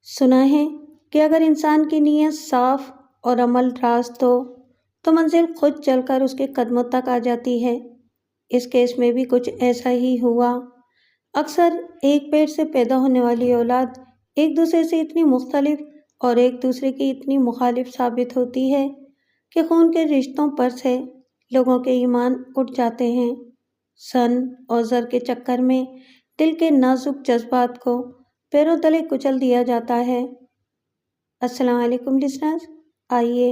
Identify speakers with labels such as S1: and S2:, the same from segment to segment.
S1: سنا ہے کہ اگر انسان کی نیت صاف اور عمل راست ہو تو منزل خود چل کر اس کے قدموں تک آ جاتی ہے۔ اس کیس میں بھی کچھ ایسا ہی ہوا۔ اکثر ایک پیٹ سے پیدا ہونے والی اولاد ایک دوسرے سے اتنی مختلف اور ایک دوسرے کی اتنی مخالف ثابت ہوتی ہے کہ خون کے رشتوں پر سے لوگوں کے ایمان اٹھ جاتے ہیں۔ سن اور زر کے چکر میں دل کے نازک جذبات کو پیروں تلے کچل دیا جاتا ہے۔ السلام علیکم لسنرز، آئیے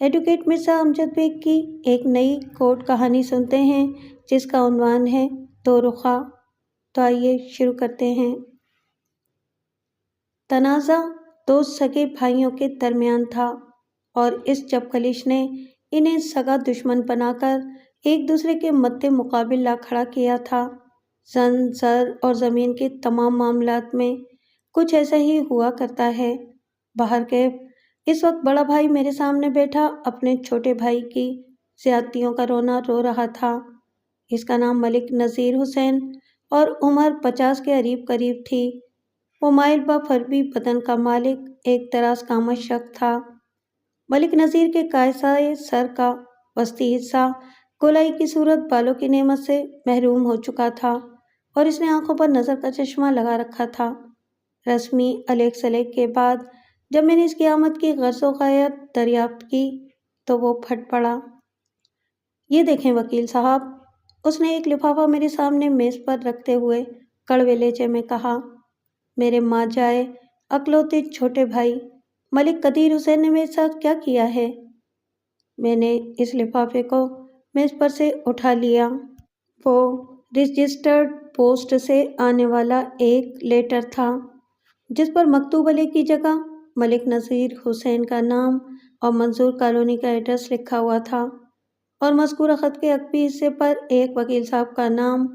S1: ایڈوکیٹ مرزا امجد بیگ کی ایک نئی کوٹ کہانی سنتے ہیں جس کا عنوان ہے دو رخا۔ تو آئیے شروع کرتے ہیں۔ تنازع دو سگے بھائیوں کے درمیان تھا اور اس چپکلش نے انہیں سگا دشمن بنا کر ایک دوسرے کے مد مقابل لا کھڑا کیا تھا۔ زن، زر اور زمین کے تمام معاملات میں کچھ ایسا ہی ہوا کرتا ہے۔ بہرکیف اس وقت بڑا بھائی میرے سامنے بیٹھا اپنے چھوٹے بھائی کی زیادتیوں کا رونا رو رہا تھا۔ اس کا نام ملک نذیر حسین اور عمر 50 کے قریب تھی۔ وہ مائل با فربی بدن کا مالک ایک دراز قامت شخص تھا۔ ملک نذیر کے کاسۂ سر کا وسطی حصہ گولائی کی صورت بالوں کی نعمت سے محروم ہو چکا تھا اور اس نے آنکھوں پر نظر کا چشمہ لگا رکھا تھا۔ رسمی الیگ سلیگ کے بعد جب میں نے اس کی آمد کی غرض و غایت دریافت کی تو وہ پھٹ پڑا۔ یہ دیکھیں وکیل صاحب، اس نے ایک لفافہ میرے سامنے میز پر رکھتے ہوئے کڑوے لہجے میں کہا۔ میرے ماں جائے اکلوتے چھوٹے بھائی ملک قدیر حسین نے میرے ساتھ کیا کیا ہے؟ میں نے اس لفافے کو میز پر سے اٹھا لیا۔ وہ رجسٹرڈ پوسٹ سے آنے والا ایک لیٹر تھا جس پر مکتوب علیہ کی جگہ ملک نذیر حسین کا نام اور منظور کالونی کا ایڈریس لکھا ہوا تھا، اور مذکورہ خط کے عقبی حصے پر ایک وکیل صاحب کا نام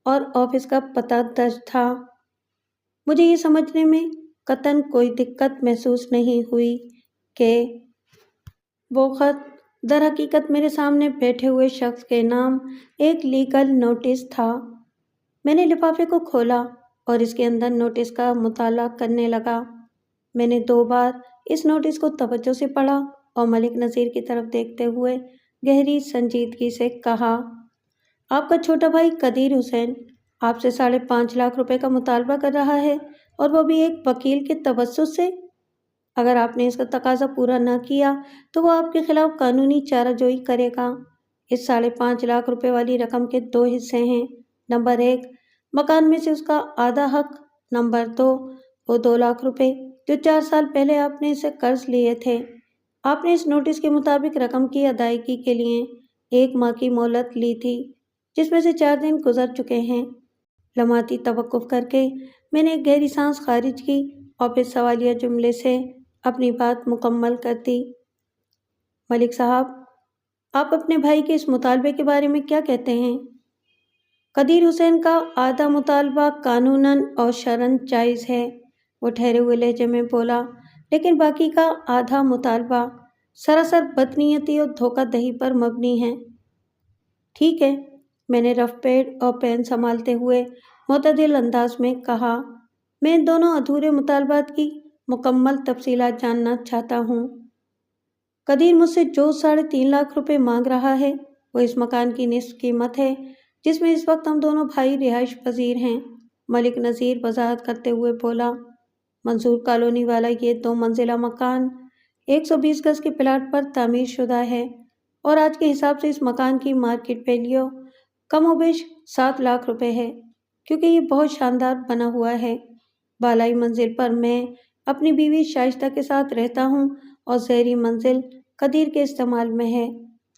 S1: اور آفس کا پتہ درج تھا۔ مجھے یہ سمجھنے میں قطعاً کوئی دقت محسوس نہیں ہوئی کہ وہ خط در حقیقت میرے سامنے بیٹھے ہوئے شخص کے نام ایک لیگل نوٹس تھا۔ میں نے لفافے کو کھولا اور اس کے اندر نوٹس کا مطالعہ کرنے لگا۔ میں نے 2 بار اس نوٹس کو توجہ سے پڑھا اور ملک نذیر کی طرف دیکھتے ہوئے گہری سنجیدگی سے کہا، آپ کا چھوٹا بھائی قدیر حسین آپ سے 5.5 لاکھ روپے کا مطالبہ کر رہا ہے، اور وہ بھی ایک وکیل کے توسط سے۔ اگر آپ نے اس کا تقاضا پورا نہ کیا تو وہ آپ کے خلاف قانونی چارہ جوئی کرے گا۔ اس 5.5 لاکھ روپے والی رقم کے 2 حصے ہیں۔ نمبر 1، مکان میں سے اس کا آدھا حق۔ نمبر 2، وہ 2 لاکھ روپے جو 4 سال پہلے آپ نے اسے قرض لیے تھے۔ آپ نے اس نوٹس کے مطابق رقم کی ادائیگی کے لیے 1 ماہ کی مہلت لی تھی، جس میں سے 4 دن گزر چکے ہیں۔ لمحاتی توقف کر کے میں نے ایک گہری سانس خارج کی اور پھر سوالیہ جملے سے اپنی بات مکمل کر دی۔ ملک صاحب، آپ اپنے بھائی کے اس مطالبے کے بارے میں کیا کہتے ہیں؟ قدیر حسین کا آدھا مطالبہ قانوناً اور شرعاً جائز ہے، وہ ٹھہرے ہوئے لہجے میں بولا، لیکن باقی کا آدھا مطالبہ سراسر بدنیتی اور دھوکہ دہی پر مبنی ہے۔ ٹھیک ہے، میں نے رف پیڈ اور پین سنبھالتے ہوئے معتدل انداز میں کہا، میں ان دونوں ادھورے مطالبات کی مکمل تفصیلات جاننا چاہتا ہوں۔ قدیر مجھ سے جو 3.5 لاکھ روپے مانگ رہا ہے وہ اس مکان کی نصف قیمت ہے جس میں اس وقت ہم دونوں بھائی رہائش پذیر ہیں، ملک نذیر وضاحت کرتے ہوئے بولا۔ منظور کالونی والا یہ 2 منزلہ مکان 120 گز کے پلاٹ پر تعمیر شدہ ہے اور آج کے حساب سے اس مکان کی مارکیٹ ویلیو کم و بیش 7 لاکھ روپے ہے، کیونکہ یہ بہت شاندار بنا ہوا ہے۔ بالائی منزل پر میں اپنی بیوی شائستہ کے ساتھ رہتا ہوں اور زیریں منزل قدیر کے استعمال میں ہے،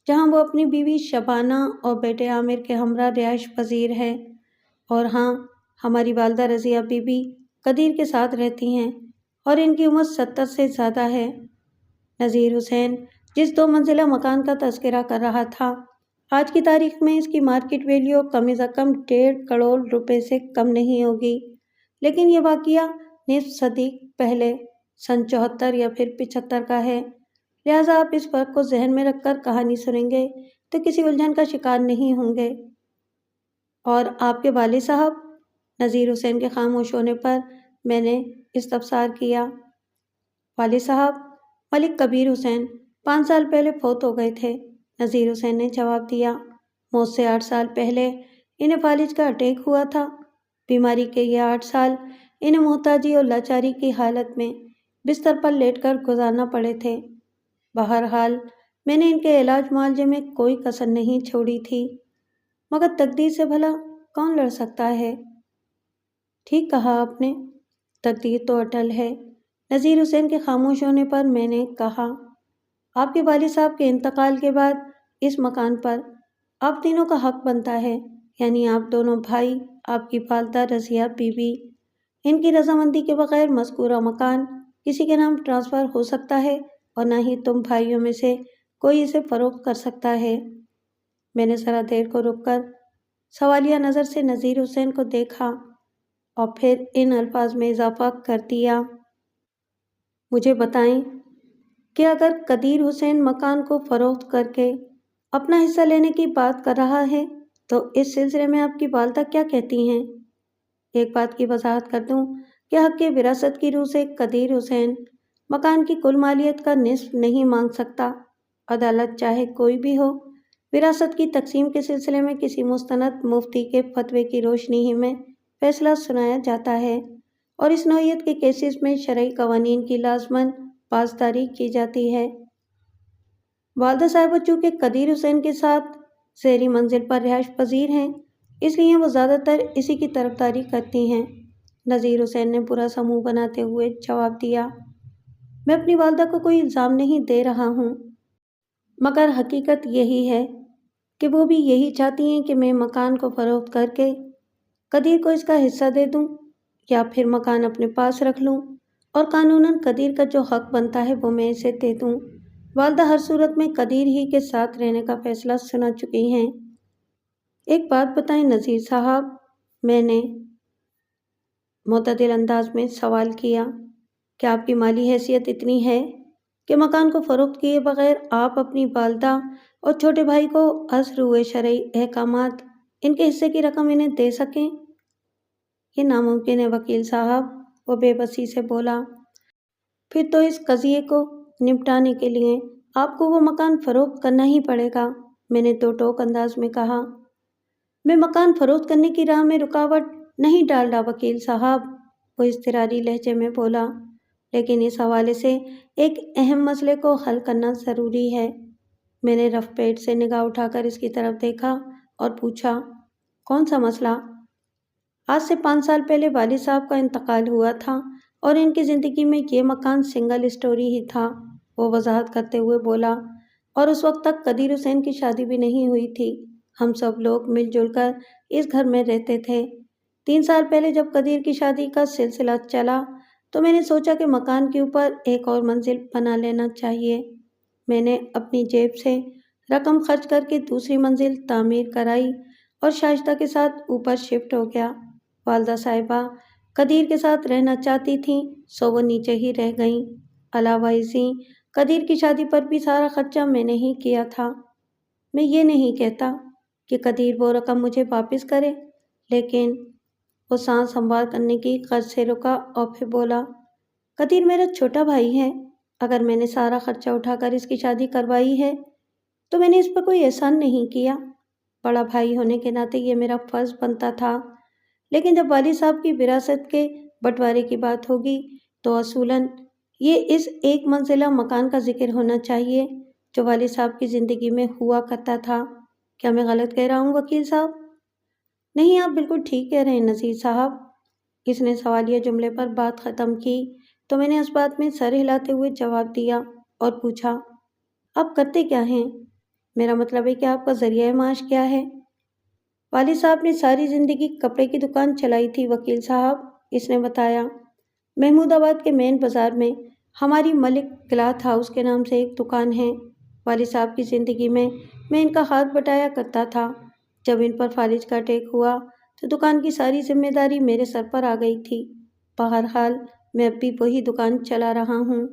S1: جہاں وہ اپنی بیوی شبانہ اور بیٹے عامر کے ہمراہ رہائش پذیر ہے، اور ہاں، ہماری والدہ رضیہ بی بی قدیر کے ساتھ رہتی ہیں اور ان کی عمر 70 سے زیادہ ہے۔ نذیر حسین جس 2 منزلہ مکان کا تذکرہ کر رہا تھا، آج کی تاریخ میں اس کی مارکیٹ ویلیو کم از کم 1.5 کروڑ روپے سے کم نہیں ہوگی، لیکن یہ واقعہ نصف صدی پہلے سن 74 یا پھر 75 کا ہے، لہٰذا آپ اس فرق کو ذہن میں رکھ کر کہانی سنیں گے تو کسی الجھن کا شکار نہیں ہوں گے۔ اور آپ کے والد صاحب؟ نذیر حسین کے خاموش ہونے پر میں نے استفسار کیا۔ والد صاحب، ملک کبیر حسین 5 سال پہلے فوت ہو گئے تھے، نذیر حسین نے جواب دیا۔ موت سے 8 سال پہلے انہیں فالج کا اٹیک ہوا تھا۔ بیماری کے یہ 8 سال انہیں محتاجی اور لاچاری کی حالت میں بستر پر لیٹ کر گزارنا پڑے تھے۔ بہرحال میں نے ان کے علاج معالجے میں کوئی کسر نہیں چھوڑی تھی، مگر تقدیر سے بھلا کون لڑ سکتا ہے؟ ٹھیک کہا آپ نے، تقدیر تو اٹل ہے۔ نذیر حسین کے خاموش ہونے پر میں نے کہا، آپ کے والد صاحب کے انتقال کے بعد اس مکان پر آپ تینوں کا حق بنتا ہے، یعنی آپ دونوں بھائی، آپ کی والدہ رضیہ بی بی۔ ان کی رضامندی کے بغیر مذکورہ مکان کسی کے نام ٹرانسفر ہو سکتا ہے اور نہ ہی تم بھائیوں میں سے کوئی اسے فروخت کر سکتا ہے۔ میں نے ذرا دیر کو رک کر سوالیہ نظر سے نذیر حسین کو دیکھا اور پھر ان الفاظ میں اضافہ کر دیا، مجھے بتائیں کہ اگر قدیر حسین مکان کو فروخت کر کے اپنا حصہ لینے کی بات کر رہا ہے تو اس سلسلے میں آپ کی والدہ کیا کہتی ہیں؟ ایک بات کی وضاحت کر دوں کہ حق کے وراثت کی روح سے قدیر حسین مکان کی کل مالیت کا نصف نہیں مانگ سکتا۔ عدالت چاہے کوئی بھی ہو، وراثت کی تقسیم کے سلسلے میں کسی مستند مفتی کے فتوے کی روشنی ہی میں فیصلہ سنایا جاتا ہے، اور اس نوعیت کے کیسز میں شرعی قوانین کی لازماً پاسداری کی جاتی ہے۔ والدہ صاحبہ چونکہ قدیر حسین کے ساتھ زیریں منزل پر رہائش پذیر ہیں، اس لیے وہ زیادہ تر اسی کی طرفداری کرتی ہیں۔ نذیر حسین نے برا سا منہ بناتے ہوئے جواب دیا، میں اپنی والدہ کو کوئی الزام نہیں دے رہا ہوں، مگر حقیقت یہی ہے کہ وہ بھی یہی چاہتی ہیں کہ میں مکان کو فروخت کر کے قدیر کو اس کا حصہ دے دوں یا پھر مکان اپنے پاس رکھ لوں اور قانوناً قدیر کا جو حق بنتا ہے وہ میں اسے دے دوں۔ والدہ ہر صورت میں قدیر ہی کے ساتھ رہنے کا فیصلہ سنا چکی ہیں۔ ایک بات بتائیں نذیر صاحب، میں نے معتدل انداز میں سوال کیا، کیا آپ کی مالی حیثیت اتنی ہے کہ مکان کو فروخت کیے بغیر آپ اپنی والدہ اور چھوٹے بھائی کو از روئے شرعی احکامات ان کے حصے کی رقم انہیں دے سکیں؟ یہ ناممکن ہے وکیل صاحب، وہ بے بسی سے بولا۔ پھر تو اس قضیے کو نپٹانے کے لیے آپ کو وہ مکان فروخت کرنا ہی پڑے گا، میں نے دو ٹوک انداز میں کہا۔ میں مکان فروخت کرنے کی راہ میں رکاوٹ نہیں ڈال رہا وکیل صاحب، وہ اضطراری لہجے میں بولا، لیکن اس حوالے سے ایک اہم مسئلے کو حل کرنا ضروری ہے۔ میں نے رف پیٹ سے نگاہ اٹھا کر اس کی طرف دیکھا اور پوچھا، کون سا مسئلہ؟ آج سے 5 سال پہلے والد صاحب کا انتقال ہوا تھا اور ان کی زندگی میں یہ مکان سنگل اسٹوری ہی تھا، وہ وضاحت کرتے ہوئے بولا، اور اس وقت تک قدیر حسین کی شادی بھی نہیں ہوئی تھی۔ ہم سب لوگ مل جل کر اس گھر میں رہتے تھے۔ 3 سال پہلے جب قدیر کی شادی کا سلسلہ چلا تو میں نے سوچا کہ مکان کے اوپر ایک اور منزل بنا لینا چاہیے۔ میں نے اپنی جیب سے رقم خرچ کر کے دوسری منزل تعمیر کرائی اور شائستہ کے ساتھ اوپر شفٹ ہو گیا۔ والدہ صاحبہ قدیر کے ساتھ رہنا چاہتی تھیں سو وہ نیچے ہی رہ گئیں۔ علاوہ ازیں قدیر کی شادی پر بھی سارا خرچہ میں نے ہی کیا تھا۔ میں یہ نہیں کہتا کہ قدیر وہ رقم مجھے واپس کرے، لیکن وہ سانس ہموار کرنے کی غرض سے رکا اور پھر بولا، قدیر میرا چھوٹا بھائی ہے، اگر میں نے سارا خرچہ اٹھا کر اس کی شادی کروائی ہے تو میں نے اس پر کوئی احسان نہیں کیا۔ بڑا بھائی ہونے کے ناطے یہ میرا فرض بنتا تھا، لیکن جب والد صاحب کی وراثت کے بٹوارے کی بات ہوگی تو اصولاً یہ اس ایک منزلہ مکان کا ذکر ہونا چاہیے جو والد صاحب کی زندگی میں ہوا کرتا تھا۔ کیا میں غلط کہہ رہا ہوں وکیل صاحب؟ نہیں، آپ بالکل ٹھیک کہہ رہے ہیں نذیر صاحب۔ اس نے سوالیہ جملے پر بات ختم کی تو میں نے اس بات میں سر ہلاتے ہوئے جواب دیا اور پوچھا، آپ کرتے کیا ہیں؟ میرا مطلب ہے کہ آپ کا ذریعہ معاش کیا ہے؟ والد صاحب نے ساری زندگی کپڑے کی دکان چلائی تھی وکیل صاحب، اس نے بتایا۔ محمود آباد کے مین بازار میں ہماری ملک کلاتھ ہاؤس کے نام سے ایک دکان ہے۔ والد صاحب کی زندگی میں ان کا ہاتھ بٹایا کرتا تھا۔ جب ان پر فالج کا اٹیک ہوا تو دکان کی ساری ذمہ داری میرے سر پر آ گئی تھی۔ بہرحال میں اب بھی وہی دکان چلا رہا ہوں۔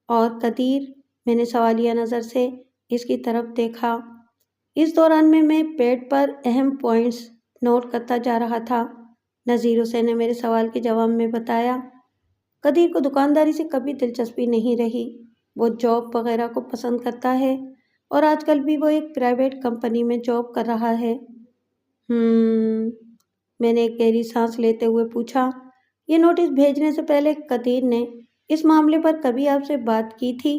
S1: اور قدیر، میں نے سوالیہ نظر سے اس کی طرف دیکھا۔ اس دوران میں پیڈ پر اہم پوائنٹس نوٹ کرتا جا رہا تھا۔ نذیر حسین نے میرے سوال کے جواب میں بتایا، قدیر کو دکانداری سے کبھی دلچسپی نہیں رہی۔ وہ جاب وغیرہ کو پسند کرتا ہے اور آج کل بھی وہ ایک پرائیویٹ کمپنی میں جاب کر رہا ہے۔ میں نے ایک گہری سانس لیتے ہوئے پوچھا، یہ نوٹس بھیجنے سے پہلے قدیر نے اس معاملے پر کبھی آپ سے بات کی تھی؟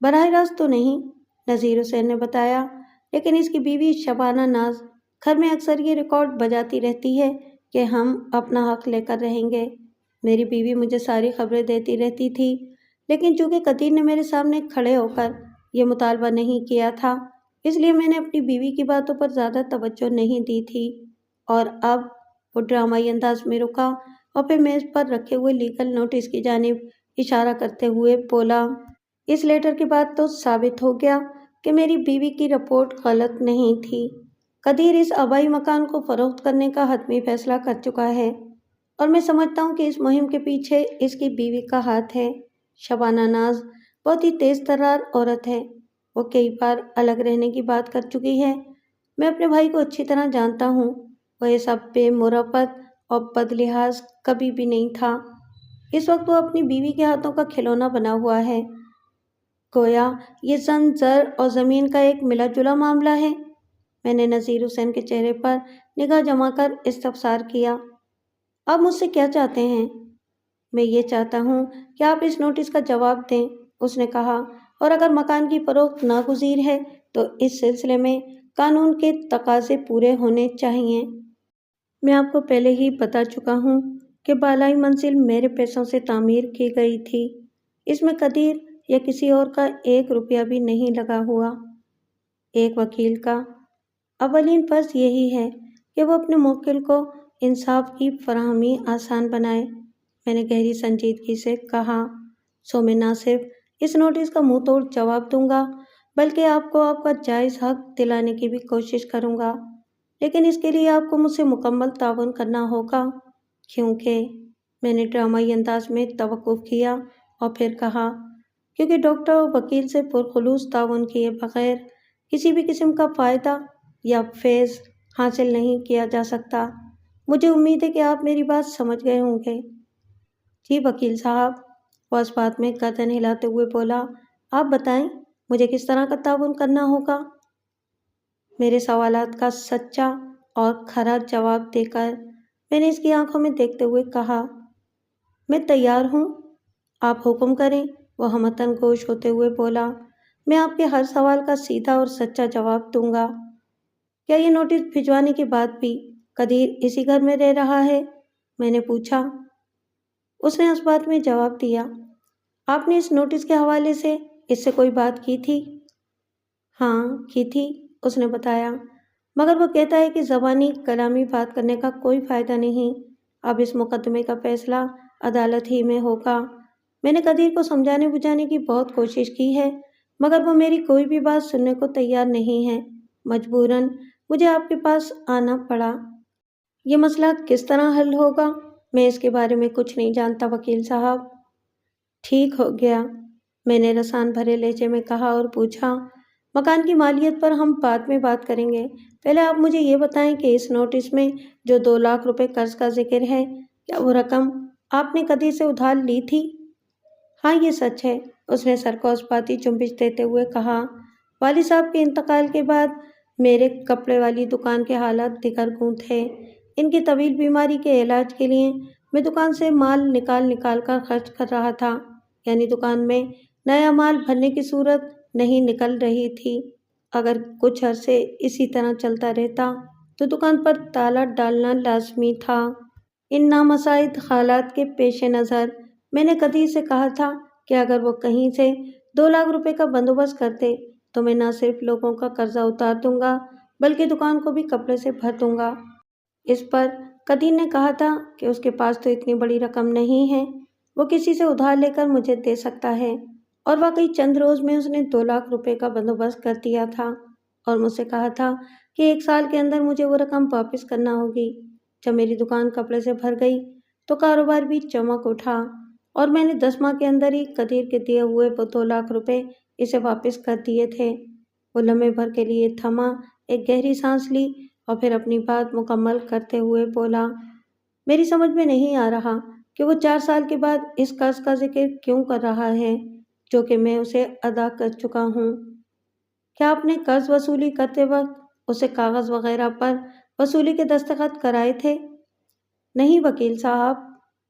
S1: براہ راست تو نہیں، نذیر حسین نے بتایا، لیکن اس کی بیوی شبانہ ناز گھر میں اکثر یہ ریکارڈ بجاتی رہتی ہے کہ ہم اپنا حق لے کر رہیں گے۔ میری بیوی مجھے ساری خبریں دیتی رہتی تھی، لیکن چونکہ قدیر نے میرے سامنے کھڑے ہو کر یہ مطالبہ نہیں کیا تھا، اس لیے میں نے اپنی بیوی کی باتوں پر زیادہ توجہ نہیں دی تھی۔ اور اب وہ ڈرامائی انداز میں رکا اور پھر میز پر رکھے ہوئے لیگل نوٹس کی جانب اشارہ کرتے ہوئے بولا، اس لیٹر کے بعد تو ثابت ہو گیا کہ میری بیوی کی رپورٹ غلط نہیں تھی۔ قدیر اس آبائی مکان کو فروخت کرنے کا حتمی فیصلہ کر چکا ہے اور میں سمجھتا ہوں کہ اس مہم کے پیچھے اس کی بیوی کا ہاتھ ہے۔ شبانہ ناز بہت ہی تیز ترار عورت ہے، وہ کئی بار الگ رہنے کی بات کر چکی ہے۔ میں اپنے بھائی کو اچھی طرح جانتا ہوں، وہ یہ سب بے مروت اور بد لحاظ کبھی بھی نہیں تھا۔ اس وقت وہ اپنی بیوی کے ہاتھوں کا کھلونا بنا ہوا ہے، گویا یہ زن زر اور زمین کا ایک ملا جلا معاملہ ہے۔ میں نے نذیر حسین کے چہرے پر نگاہ جما کر استفسار کیا، آپ مجھ سے کیا چاہتے ہیں؟ میں یہ چاہتا ہوں کہ آپ اس نوٹس کا جواب دیں، اس نے کہا، اور اگر مکان کی فروخت ناگزیر ہے تو اس سلسلے میں قانون کے تقاضے پورے ہونے چاہئیں۔ میں آپ کو پہلے ہی بتا چکا ہوں کہ بالائی منزل میرے پیسوں سے تعمیر کی گئی تھی، اس میں قدیر یا کسی اور کا 1 روپیہ بھی نہیں لگا ہوا۔ ایک وکیل کا اولین فرض یہی ہے کہ وہ اپنے موکل کو انصاف کی فراہمی آسان بنائے، میں نے گہری سنجیدگی سے کہا۔ سو میں نہ صرف اس نوٹس کا منہ توڑ جواب دوں گا بلکہ آپ کو آپ کا جائز حق دلانے کی بھی کوشش کروں گا، لیکن اس کے لیے آپ کو مجھ سے مکمل تعاون کرنا ہوگا، کیونکہ میں نے ڈرامائی انداز میں توقف کیا اور پھر کہا، کیونکہ ڈاکٹر اور وکیل سے پرخلوص تعاون کیے بغیر کسی بھی قسم کا فائدہ یا فیض حاصل نہیں کیا جا سکتا۔ مجھے امید ہے کہ آپ میری بات سمجھ گئے ہوں گے۔ جی وکیل صاحب، وہ اس بات میں گردن ہلاتے ہوئے بولا، آپ بتائیں مجھے کس طرح کا تعاون کرنا ہوگا؟ میرے سوالات کا سچا اور کھرا جواب دے کر میں نے اس کی آنکھوں میں دیکھتے ہوئے کہا، میں تیار ہوں، آپ حکم کریں، وہ ہمتاً گوش ہوتے ہوئے بولا، میں آپ کے ہر سوال کا سیدھا اور سچا جواب دوں گا۔ کیا یہ نوٹس بھجوانے کے بعد بھی قدیر اسی گھر میں رہ رہا ہے؟ میں نے پوچھا۔ اس نے اس بات میں جواب دیا، آپ نے اس نوٹس کے حوالے سے اس سے کوئی بات کی تھی؟ ہاں کی تھی، اس نے بتایا، مگر وہ کہتا ہے کہ زبانی کلامی بات کرنے کا کوئی فائدہ نہیں، اب اس مقدمے کا فیصلہ عدالت ہی میں ہوگا۔ میں نے قدیر کو سمجھانے بجھانے کی بہت کوشش کی ہے، مگر وہ میری کوئی بھی بات سننے کو تیار نہیں ہے، مجبوراً مجھے آپ کے پاس آنا پڑا۔ یہ مسئلہ کس طرح حل ہوگا؟ میں اس کے بارے میں کچھ نہیں جانتا وکیل صاحب۔ ٹھیک ہو گیا، میں نے رسان بھرے لہجے میں کہا اور پوچھا، مکان کی مالیت پر ہم بعد میں بات کریں گے، پہلے آپ مجھے یہ بتائیں کہ اس نوٹس میں جو 2 لاکھ روپے قرض کا ذکر ہے، کیا وہ رقم آپ نے قدیر سے ادھار لی تھی؟ ہاں یہ سچ ہے، اس نے سر کو اسباتی جنبش دیتے ہوئے کہا، والد صاحب کے انتقال کے بعد میرے کپڑے والی دکان کے حالات دگرگوں تھے، ان کی طویل بیماری کے علاج کے لیے میں دکان سے مال نکال کر خرچ کر رہا تھا، یعنی دکان میں نیا مال بھرنے کی صورت نہیں نکل رہی تھی۔ اگر کچھ عرصے اسی طرح چلتا رہتا تو دکان پر تالا ڈالنا لازمی تھا۔ ان نامساعد حالات کے پیش نظر میں نے قدیر سے کہا تھا کہ اگر وہ کہیں سے 2 لاکھ روپے کا بندوبست کرتے تو میں نہ صرف لوگوں کا قرضہ اتار دوں گا بلکہ دکان کو بھی کپڑے سے بھر دوں گا۔ اس پر قدیر نے کہا تھا کہ اس کے پاس تو اتنی بڑی رقم نہیں ہے، وہ کسی سے ادھار لے کر مجھے دے سکتا ہے، اور واقعی چند روز میں اس نے 2 لاکھ روپے کا بندوبست کر دیا تھا اور مجھ سے کہا تھا کہ 1 سال کے اندر مجھے وہ رقم واپس کرنا ہوگی۔ جب میری دکان کپڑے سے بھر گئی تو کاروبار بھی چمک اٹھا اور میں نے 10 ماہ کے اندر ہی قدیر کے دیے ہوئے وہ 2 لاکھ روپے اسے واپس کر دیے تھے۔ وہ لمحے بھر کے لیے تھما، ایک گہری سانس لی اور پھر اپنی بات مکمل کرتے ہوئے بولا، میری سمجھ میں نہیں آ رہا کہ وہ 4 سال کے بعد اس قرض کا ذکر کیوں کر رہا ہے جو کہ میں اسے ادا کر چکا ہوں۔ کیا آپ نے قرض وصولی کرتے وقت اسے کاغذ وغیرہ پر وصولی کے دستخط کرائے تھے؟ نہیں وکیل صاحب،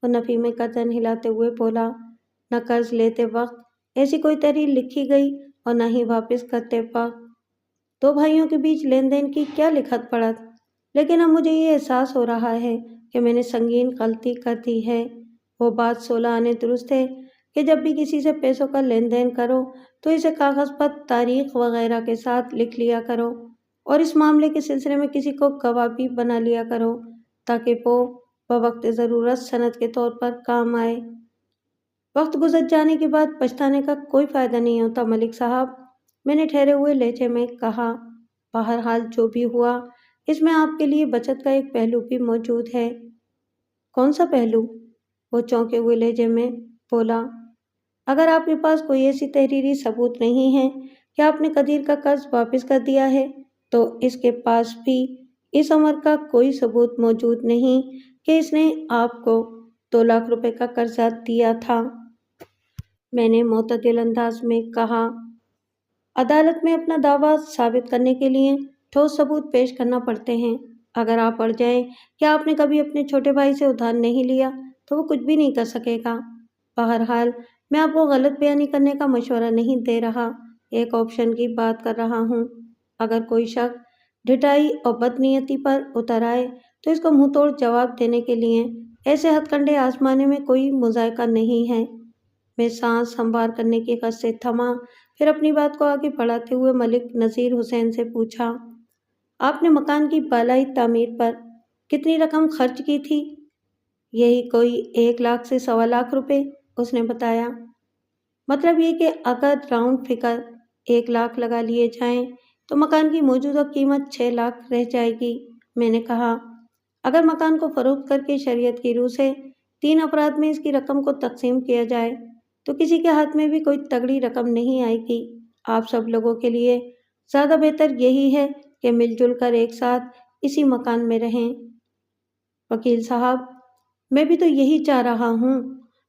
S1: وہ نفی میں گردن ہلاتے ہوئے بولا، نہ قرض لیتے وقت ایسی کوئی تحریر لکھی گئی اور نہ ہی واپس کرتے وقت۔ 2 بھائیوں کے بیچ لین دین کی کیا لکھت پڑت، لیکن اب مجھے یہ احساس ہو رہا ہے کہ میں نے سنگین غلطی کر دی ہے۔ وہ بات 16 آنے درست ہے کہ جب بھی کسی سے پیسوں کا لین دین کرو تو اسے کاغذ پر تاریخ وغیرہ کے ساتھ لکھ لیا کرو، اور اس معاملے کے سلسلے میں کسی کو گواہ بھی بنا لیا کرو تاکہ وہ بوقت ضرورت سند کے طور پر کام آئے۔ وقت گزر جانے کے بعد پچھتانے کا کوئی فائدہ نہیں ہوتا ملک صاحب، میں نے ٹھہرے ہوئے لہجے میں کہا۔ بہرحال جو بھی ہوا، اس میں آپ کے لیے بچت کا ایک پہلو بھی موجود ہے۔ کون سا پہلو؟ وہ چونکے ہوئے لہجے میں بولا۔ اگر آپ کے پاس کوئی ایسی تحریری ثبوت نہیں ہے کہ آپ نے قدیر کا قرض واپس کر دیا ہے تو اس کے پاس بھی اس عمر کا کوئی ثبوت موجود نہیں کہ اس نے آپ کو 2 لاکھ روپے کا قرضہ دیا تھا۔ میں نے معتدل انداز میں کہا۔ عدالت میں اپنا دعویٰ ثابت کرنے کے لیے ٹھوس ثبوت پیش کرنا پڑتے ہیں۔ اگر آپ اڑ جائیں کہ آپ نے کبھی اپنے چھوٹے بھائی سے ادھار نہیں لیا تو وہ کچھ بھی نہیں کر سکے گا۔ بہرحال میں آپ کو غلط بیانی کرنے کا مشورہ نہیں دے رہا، ایک آپشن کی بات کر رہا ہوں۔ اگر کوئی شخص ڈھٹائی اور بدنیتی پر اتر آئے تو اس کو منہ توڑ جواب دینے کے لیے ایسے ہتھ کنڈے آزمانے میں کوئی مذائقہ نہیں ہے۔ میں سانس ہموار کرنے کی قصد سے تھما، پھر اپنی بات کو آگے بڑھاتے ہوئے ملک نذیر حسین سے پوچھا، آپ نے مکان کی بالائی تعمیر پر کتنی رقم خرچ کی تھی؟ یہی کوئی 1 لاکھ سے 1.25 لاکھ روپے، اس نے بتایا۔ مطلب یہ کہ اگر راؤنڈ فگر 1 لاکھ لگا لیے جائیں تو مکان کی موجودہ قیمت 6 لاکھ رہ جائے گی، میں نے کہا۔ اگر مکان کو فروخت کر کے شریعت کی روح سے 3 افراد میں اس کی رقم کو تقسیم کیا جائے تو کسی کے ہاتھ میں بھی کوئی تگڑی رقم نہیں آئے گی۔ آپ سب لوگوں کے لیے زیادہ بہتر یہی ہے کہ مل جل کر ایک ساتھ اسی مکان میں رہیں۔ وکیل صاحب، میں بھی تو یہی چاہ رہا ہوں،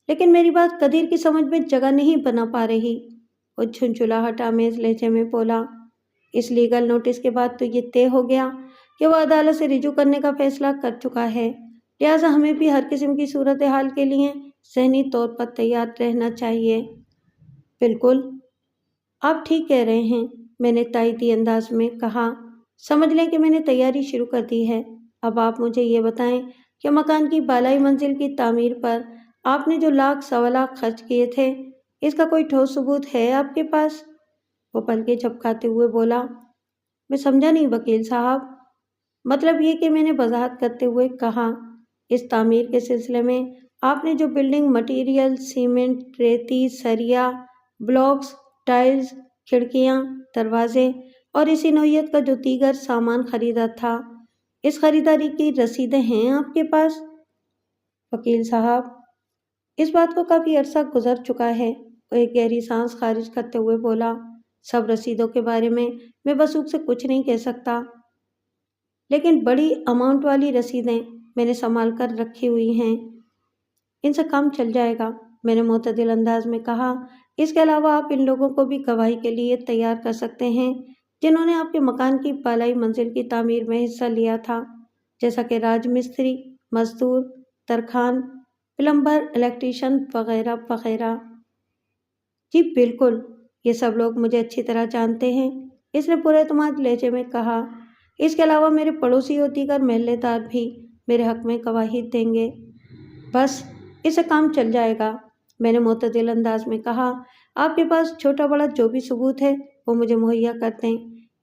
S1: لیکن میری بات قدیر کی سمجھ میں جگہ نہیں بنا پا رہی، وہ جھنجھلاہٹ آمیز لہجے میں بولا۔ اس لیگل نوٹس کے بعد تو یہ طے ہو گیا کہ وہ عدالت سے رجوع کرنے کا فیصلہ کر چکا ہے، لہٰذا ہمیں بھی ہر قسم کی صورتحال کے لیے ذہنی طور پر تیار رہنا چاہیے۔ بالکل، آپ ٹھیک کہہ رہے ہیں، میں نے تائیدی انداز میں کہا۔ سمجھ لیں کہ میں نے تیاری شروع کر دی ہے۔ اب آپ مجھے یہ بتائیں کہ مکان کی بالائی منزل کی تعمیر پر آپ نے جو 1.25 لاکھ خرچ کیے تھے، اس کا کوئی ٹھوس ثبوت ہے آپ کے پاس؟ وہ پلکیں جھپکاتے ہوئے بولا۔ میں سمجھا نہیں وکیل صاحب۔ مطلب یہ کہ میں نے وضاحت کرتے ہوئے کہا، اس تعمیر کے سلسلے میں آپ نے جو بلڈنگ مٹیریل، سیمنٹ، ریتی، سریا، بلاکس، ٹائلز، کھڑکیاں، دروازے اور اسی نوعیت کا جو دیگر سامان خریدا تھا، اس خریداری کی رسیدیں ہیں آپ کے پاس؟ وکیل صاحب، اس بات کو کافی عرصہ گزر چکا ہے، وہ ایک گہری سانس خارج کرتے ہوئے بولا۔ سب رسیدوں کے بارے میں وثوق سے کچھ نہیں کہہ سکتا، لیکن بڑی اماؤنٹ والی رسیدیں میں نے سنبھال کر رکھی ہوئی ہیں، ان سے کام چل جائے گا، میں نے معتدل انداز میں کہا۔ اس کے علاوہ آپ ان لوگوں کو بھی گواہی کے لیے تیار کر سکتے ہیں جنہوں نے آپ کے مکان کی بالائی منزل کی تعمیر میں حصہ لیا تھا، جیسا کہ راج مستری، مزدور، ترخان، پلمبر، الیکٹریشین وغیرہ وغیرہ۔ جی بالکل، یہ سب لوگ مجھے اچھی طرح جانتے ہیں، اس نے پورے اعتماد لہجے میں کہا۔ اس کے علاوہ میرے پڑوسی اور دیگر محلے دار بھی میرے حق میں گواہی دیں گے۔ بس اس سے کام چل جائے گا، میں نے معتدل انداز میں کہا۔ آپ کے پاس چھوٹا بڑا جو بھی ثبوت ہے وہ مجھے مہیا کر دیں۔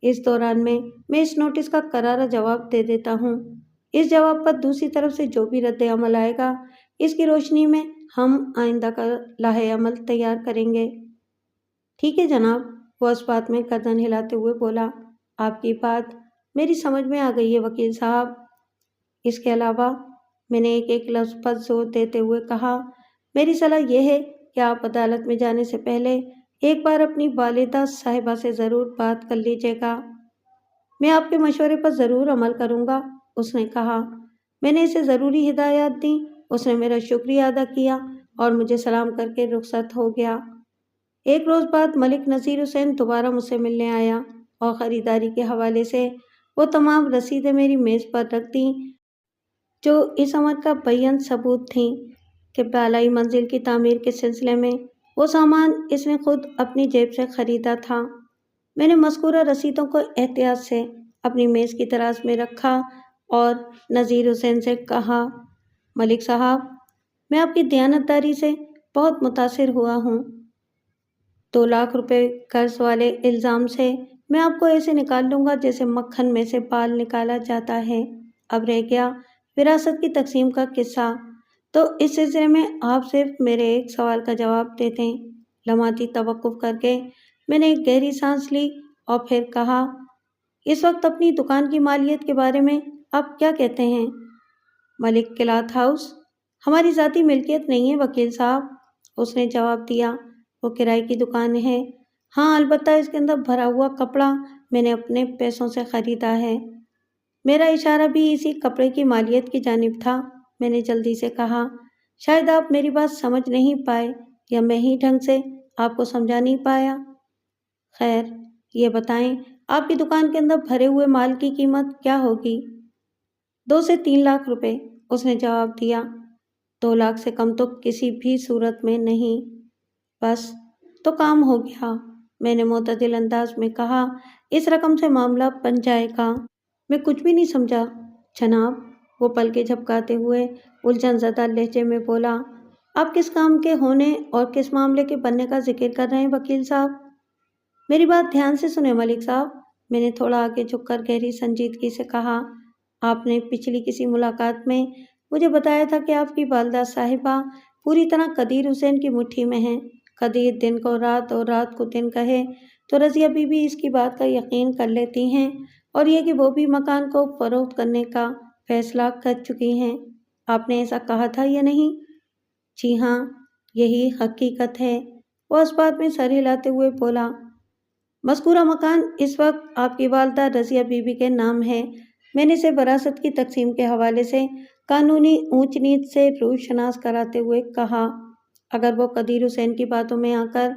S1: اس دوران میں اس نوٹس کا کرارا جواب دے دیتا ہوں۔ اس جواب پر دوسری طرف سے جو بھی رد عمل آئے گا، اس کی روشنی میں ہم آئندہ کا لائحہ عمل تیار کریں گے۔ ٹھیک ہے جناب، وہ اس بات میں گردن ہلاتے ہوئے بولا۔ آپ کی بات میری سمجھ میں آ گئی ہے وکیل صاحب۔ اس کے علاوہ میں نے ایک ایک لفظ پر زور دیتے ہوئے کہا، میری صلاح یہ ہے کہ آپ عدالت میں جانے سے پہلے ایک بار اپنی والدہ صاحبہ سے ضرور بات کر لیجیے گا۔ میں آپ کے مشورے پر ضرور عمل کروں گا، اس نے کہا۔ میں نے اسے ضروری ہدایات دیں اس نے میرا شکریہ ادا کیا اور مجھے سلام کر کے رخصت ہو گیا۔ ایک روز بعد ملک نذیر حسین دوبارہ مجھ سے ملنے آیا اور خریداری کے حوالے سے وہ تمام رسیدیں میری میز پر رکھ دیں جو اس امر کا بیان ثبوت تھیں کہ بالائی منزل کی تعمیر کے سلسلے میں وہ سامان اس نے خود اپنی جیب سے خریدا تھا۔ میں نے مذکورہ رسیدوں کو احتیاط سے اپنی میز کی دراز میں رکھا اور نذیر حسین سے کہا، ملک صاحب، میں آپ کی دیانتداری سے بہت متاثر ہوا ہوں۔ 2 لاکھ روپے قرض والے الزام سے میں آپ کو ایسے نکال لوں گا جیسے مکھن میں سے بال نکالا جاتا ہے۔ اب رہ گیا وراثت کی تقسیم کا قصہ، تو اس سلسلے میں آپ صرف میرے ایک سوال کا جواب دے دیں۔ لمحاتی توقف کر کے میں نے ایک گہری سانس لی اور پھر کہا، اس وقت اپنی دکان کی مالیت کے بارے میں آپ کیا کہتے ہیں؟ ملک کلاتھ ہاؤس ہماری ذاتی ملکیت نہیں ہے وکیل صاحب، اس نے جواب دیا، وہ کرائے کی دکان ہے۔ ہاں، البتہ اس کے اندر بھرا ہوا کپڑا میں نے اپنے پیسوں سے خریدا ہے۔ میرا اشارہ بھی اسی کپڑے کی مالیت کی جانب تھا۔ میں نے جلدی سے کہا، شاید آپ میری بات سمجھ نہیں پائے یا میں ہی ڈھنگ سے آپ کو سمجھا نہیں پایا۔ خیر، یہ بتائیں آپ کی دکان کے اندر بھرے ہوئے مال کی قیمت کیا ہوگی؟ 2 سے 3 لاکھ روپے، اس نے جواب دیا۔ 2 لاکھ سے کم تو کسی بھی صورت میں نہیں۔ بس تو کام ہو گیا، میں نے معتدل انداز میں کہا، اس رقم سے معاملہ بن جائے گا۔ میں کچھ بھی نہیں سمجھا جناب، وہ پلکیں جھپکاتے ہوئے الجھن زدہ لہجے میں بولا۔ آپ کس کام کے ہونے اور کس معاملے کے بننے کا ذکر کر رہے ہیں وکیل صاحب؟ میری بات دھیان سے سنیں ملک صاحب، میں نے تھوڑا آگے جھک کر گہری سنجیدگی سے کہا۔ آپ نے پچھلی کسی ملاقات میں مجھے بتایا تھا کہ آپ کی والدہ صاحبہ پوری طرح قدیر حسین کی مٹھی میں ہیں۔ قدیر دن کو رات اور رات کو دن کہے تو رضیہ بی بی اس کی بات کا یقین کر لیتی ہیں، اور یہ کہ وہ بھی مکان کو فروخت کرنے کا فیصلہ کر چکی ہیں۔ آپ نے ایسا کہا تھا یا نہیں؟ جی ہاں، یہی حقیقت ہے، وہ اس بات میں سر ہلاتے ہوئے بولا۔ مذکورہ مکان اس وقت آپ کی والدہ رضیہ بی بی کے نام ہے۔ میں نے اسے وراثت کی تقسیم کے حوالے سے قانونی اونچ نیچ سے روشناس کراتے ہوئے کہا، اگر وہ قدیر حسین کی باتوں میں آ کر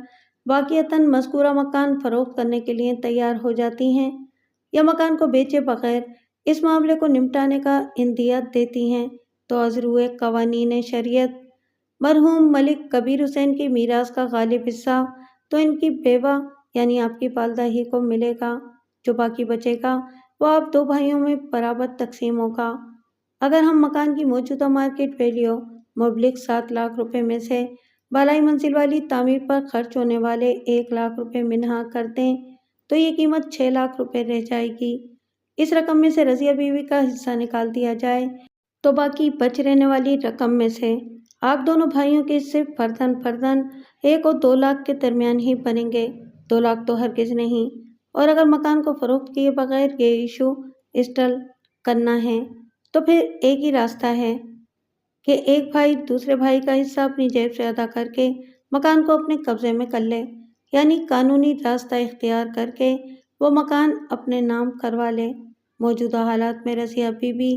S1: واقعتاً مذکورہ مکان فروخت کرنے کے لیے تیار ہو جاتی ہیں یا مکان کو بیچے بغیر اس معاملے کو نمٹانے کا عندیہ دیتی ہیں، تو از روئے قوانین شریعت مرحوم ملک کبیر حسین کی میراث کا غالب حصہ تو ان کی بیوہ یعنی آپ کی والدہ ہی کو ملے گا۔ جو باقی بچے گا وہ آپ 2 بھائیوں میں برابر تقسیم ہوگا۔ اگر ہم مکان کی موجودہ مارکیٹ ویلیو مبلغ 7 لاکھ روپے میں سے بالائی منزل والی تعمیر پر خرچ ہونے والے 1 لاکھ روپے منہا کر دیں تو یہ قیمت 6 لاکھ روپے رہ جائے گی۔ اس رقم میں سے رضیہ بیوی کا حصہ نکال دیا جائے تو باقی بچ رہنے والی رقم میں سے آپ دونوں بھائیوں کے حصے فرداً 1 اور 2 لاکھ کے درمیان ہی بنیں گے۔ 2 لاکھ تو ہرگز نہیں، اور اگر مکان کو فروخت کیے بغیر یہ ایشو اسٹل کرنا ہے تو پھر ایک ہی راستہ ہے کہ ایک بھائی دوسرے بھائی کا حصہ اپنی جیب سے ادا کر کے مکان کو اپنے قبضے میں کر لے، یعنی قانونی راستہ اختیار کر کے وہ مکان اپنے نام کروا لے۔ موجودہ حالات میں رضیہ بی بی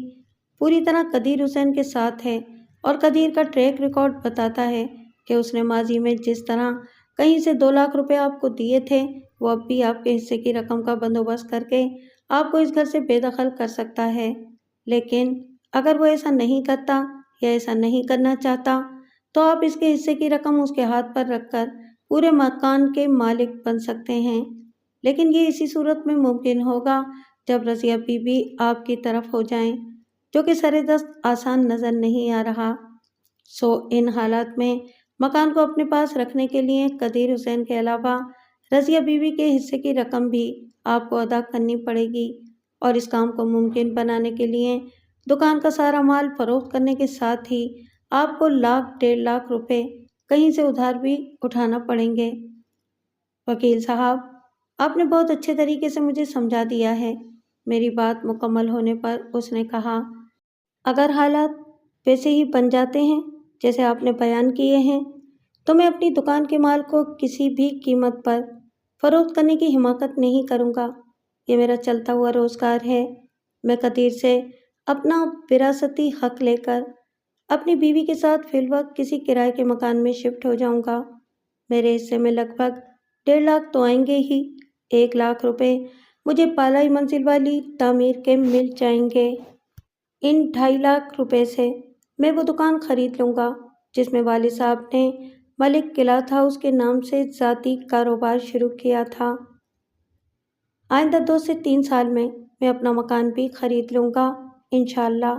S1: پوری طرح قدیر حسین کے ساتھ ہے، اور قدیر کا ٹریک ریکارڈ بتاتا ہے کہ اس نے ماضی میں جس طرح کہیں سے 2 لاکھ روپے آپ کو دیے تھے وہ اب بھی آپ کے حصے کی رقم کا بندوبست کر کے آپ کو اس گھر سے بے دخل کر سکتا ہے۔ لیکن اگر وہ ایسا نہیں کرتا یا ایسا نہیں کرنا چاہتا تو آپ اس کے حصے کی رقم اس کے ہاتھ پر رکھ کر پورے مکان کے مالک بن سکتے ہیں، لیکن یہ اسی صورت میں ممکن ہوگا جب رضیہ بی بی آپ کی طرف ہو جائیں، جو کہ سر دست آسان نظر نہیں آ رہا۔ ان حالات میں مکان کو اپنے پاس رکھنے کے لیے قدیر حسین کے علاوہ رضیہ بی بی کے حصے کی رقم بھی آپ کو ادا کرنی پڑے گی، اور اس کام کو ممکن بنانے کے لیے دکان کا سارا مال فروخت کرنے کے ساتھ ہی آپ کو 1.5 لاکھ روپے کہیں سے ادھار بھی اٹھانا پڑیں گے۔ وکیل صاحب، آپ نے بہت اچھے طریقے سے مجھے سمجھا دیا ہے۔ میری بات مکمل ہونے پر اس نے کہا، اگر حالات ویسے ہی بن جاتے ہیں جیسے آپ نے بیان کیے ہیں تو میں اپنی دکان کے مال کو کسی بھی قیمت پر فروخت کرنے کی حماقت نہیں کروں گا۔ یہ میرا چلتا ہوا روزگار ہے۔ میں قدیر سے اپنا وراثتی حق لے کر اپنی بیوی کے ساتھ فی الوقت کسی کرائے کے مکان میں شفٹ ہو جاؤں گا۔ میرے حصے میں لگ بھگ 1.5 لاکھ تو آئیں گے ہی۔ 1 لاکھ روپے مجھے بالائی منزل والی تعمیر کے مل جائیں گے۔ ان 2.5 لاکھ روپے سے میں وہ دکان خرید لوں گا جس میں والد صاحب نے ملک کلاتھ ہاؤس کے نام سے ذاتی کاروبار شروع کیا تھا۔ آئندہ 2 سے 3 سال میں اپنا مکان بھی خرید لوں گا انشاءاللہ۔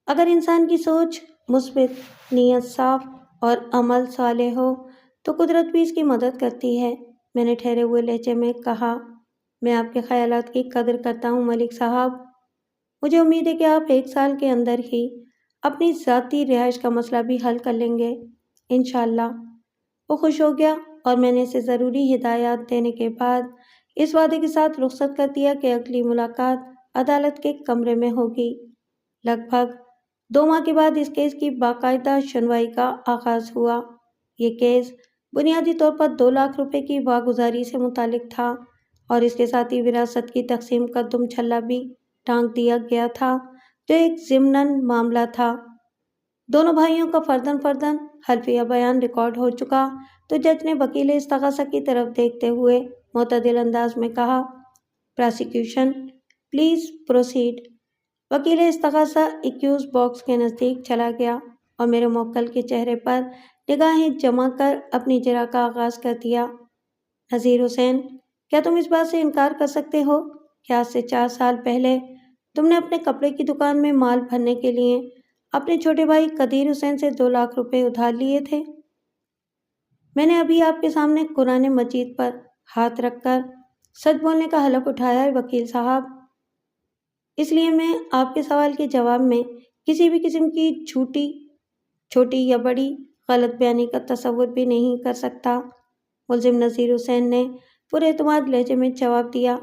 S1: اگر انسان کی سوچ مثبت، نیت صاف اور عمل صالح ہو تو قدرت بھی اس کی مدد کرتی ہے۔ میں نے ٹھہرے ہوئے لہجے میں کہا، میں آپ کے خیالات کی قدر کرتا ہوں ملک صاحب۔ مجھے امید ہے کہ آپ 1 سال کے اندر ہی اپنی ذاتی رہائش کا مسئلہ بھی حل کر لیں گے انشاءاللہ۔ وہ خوش ہو گیا اور میں نے اسے ضروری ہدایات دینے کے بعد اس وعدے کے ساتھ رخصت کر دیا کہ اگلی ملاقات عدالت کے کمرے میں ہوگی۔ لگ بھگ 2 ماہ کے بعد اس کیس کی باقاعدہ سنوائی کا آغاز ہوا۔ یہ کیس بنیادی طور پر 2 لاکھ روپے کی واگزاری سے متعلق تھا اور اس کے ساتھ ہی وراثت کی تقسیم کا دم چھلا بھی ٹانک دیا گیا تھا جو ایک ضمناً معاملہ تھا۔ دونوں بھائیوں کا فرداً حلفیہ بیان ریکارڈ ہو چکا تو جج نے وکیل استغاثہ کی طرف دیکھتے ہوئے معتدل انداز میں کہا، پراسیکیوشن پلیز پروسیڈ۔ وکیل استغاثہ ایکیوز باکس کے نزدیک چلا گیا اور میرے موکل کے چہرے پر نگاہیں جما کر اپنی جرح کا آغاز کر دیا۔ نذیر حسین، کیا تم اس بات سے انکار کر سکتے ہو کہ آج سے 4 سال پہلے تم نے اپنے کپڑے کی دکان میں مال بھرنے کے لیے اپنے چھوٹے بھائی قدیر حسین سے 2 لاکھ روپے ادھار لیے تھے؟ میں نے ابھی آپ کے سامنے قرآن مجید پر ہاتھ رکھ کر سچ بولنے کا حلف اٹھایا ہے وکیل صاحب، اس لیے میں آپ کے سوال کے جواب میں کسی بھی قسم کی جھوٹی، چھوٹی یا بڑی غلط بیانی کا تصور بھی نہیں کر سکتا۔ ملزم نذیر حسین نے پورے اعتماد لہجے میں جواب دیا،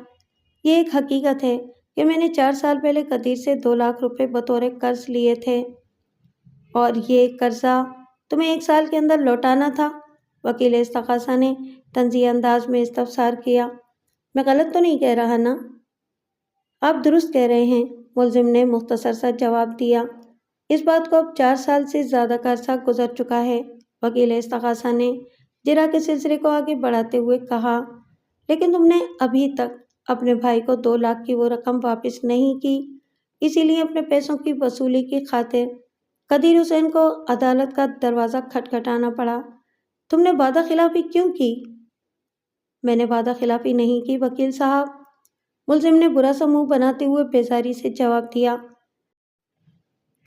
S1: یہ ایک حقیقت ہے کہ میں نے 4 سال پہلے قدیر سے 2 لاکھ روپے بطور قرض لیے تھے اور یہ قرضہ تمہیں 1 سال کے اندر لوٹانا تھا۔ وکیل استغاثہ نے طنزیہ انداز میں استفسار کیا، میں غلط تو نہیں کہہ رہا نا؟ آپ درست کہہ رہے ہیں، ملزم نے مختصر سا جواب دیا۔ اس بات کو اب 4 سال سے زیادہ کا عرصہ گزر چکا ہے، وکیل استغاثہ نے جرح کے سلسلے کو آگے بڑھاتے ہوئے کہا، لیکن تم نے ابھی تک اپنے بھائی کو 2 لاکھ کی وہ رقم واپس نہیں کی، اسی لیے اپنے پیسوں کی وصولی کی خاطر قدیر حسین کو عدالت کا دروازہ کھٹکھٹانا پڑا۔ تم نے وعدہ خلافی کیوں کی؟ میں نے وعدہ خلافی نہیں کی وکیل صاحب، ملزم نے برا سا منہ بناتے ہوئے بیزاری سے جواب دیا۔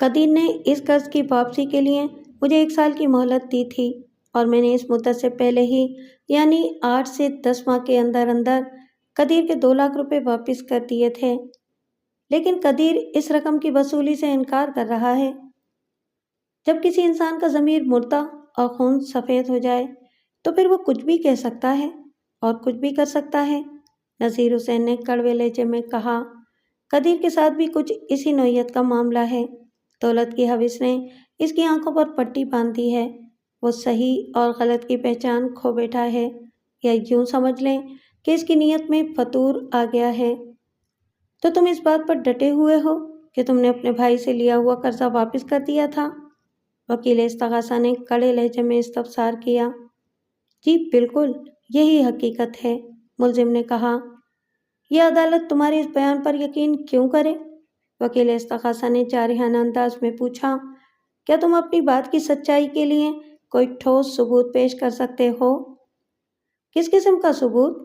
S1: قدیر نے اس قرض کی واپسی کے لیے مجھے 1 سال کی مہلت دی تھی اور میں نے اس مدت سے پہلے ہی یعنی 8 سے 10 ماہ کے اندر اندر قدیر کے 2 لاکھ روپے واپس کر دیے تھے، لیکن قدیر اس رقم کی وصولی سے انکار کر رہا ہے۔ جب کسی انسان کا ضمیر مردہ اور خون سفید ہو جائے تو پھر وہ کچھ بھی کہہ سکتا ہے اور کچھ بھی کر سکتا ہے، نذیر حسین نے کڑوے لہجے میں کہا۔ قدیر کے ساتھ بھی کچھ اسی نوعیت کا معاملہ ہے۔ دولت کی ہوس نے اس کی آنکھوں پر پٹی باندھ دی ہے، وہ صحیح اور غلط کی پہچان کھو بیٹھا ہے، یا یوں سمجھ لیں کہ اس کی نیت میں فتور آ گیا ہے۔ تو تم اس بات پر ڈٹے ہوئے ہو کہ تم نے اپنے بھائی سے لیا ہوا قرضہ واپس کر دیا تھا؟ وکیل استغاثہ نے کڑے لہجے میں استفسار کیا۔ جی بالکل، یہی حقیقت ہے، ملزم نے کہا۔ یہ عدالت تمہارے اس بیان پر یقین کیوں کرے؟ وکیل استغاثہ نے جارحانہ انداز میں پوچھا۔ کیا تم اپنی بات کی سچائی کے لیے کوئی ٹھوس ثبوت پیش کر سکتے ہو؟ کس قسم کا ثبوت؟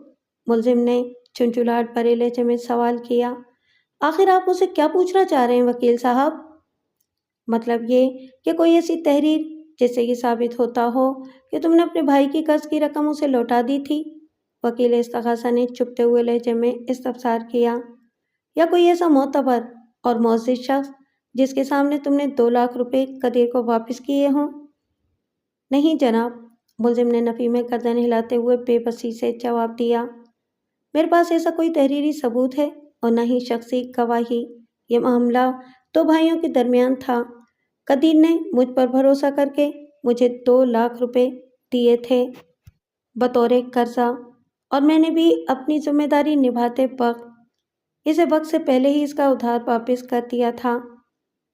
S1: ملزم نے چنچلاہٹ بھرے لہجے میں سوال کیا۔ آخر آپ مجھ سے کیا پوچھنا چاہ رہے ہیں وکیل صاحب؟ مطلب یہ کہ کوئی ایسی تحریر جس سے یہ ثابت ہوتا ہو کہ تم نے اپنے بھائی کی قرض کی رقم اسے لوٹا دی تھی، وکیل استغاثہ نے چپتے ہوئے لہجے میں استفسار کیا، یا کوئی ایسا معتبر اور معزز شخص جس کے سامنے تم نے 2 لاکھ روپے قدیر کو واپس کیے ہوں؟ نہیں جناب، ملزم نے نفی میں گردن ہلاتے ہوئے بے بسی سے جواب دیا۔ میرے پاس ایسا کوئی تحریری ثبوت ہے اور نہ ہی شخصی گواہی۔ یہ معاملہ 2 بھائیوں کے درمیان تھا۔ قدیر نے مجھ پر بھروسہ کر کے مجھے 2 لاکھ روپے دیے تھے بطور قرضہ، اور میں نے بھی اپنی ذمہ داری نبھاتے وقت اسے وقت سے پہلے ہی اس کا ادھار واپس کر دیا تھا۔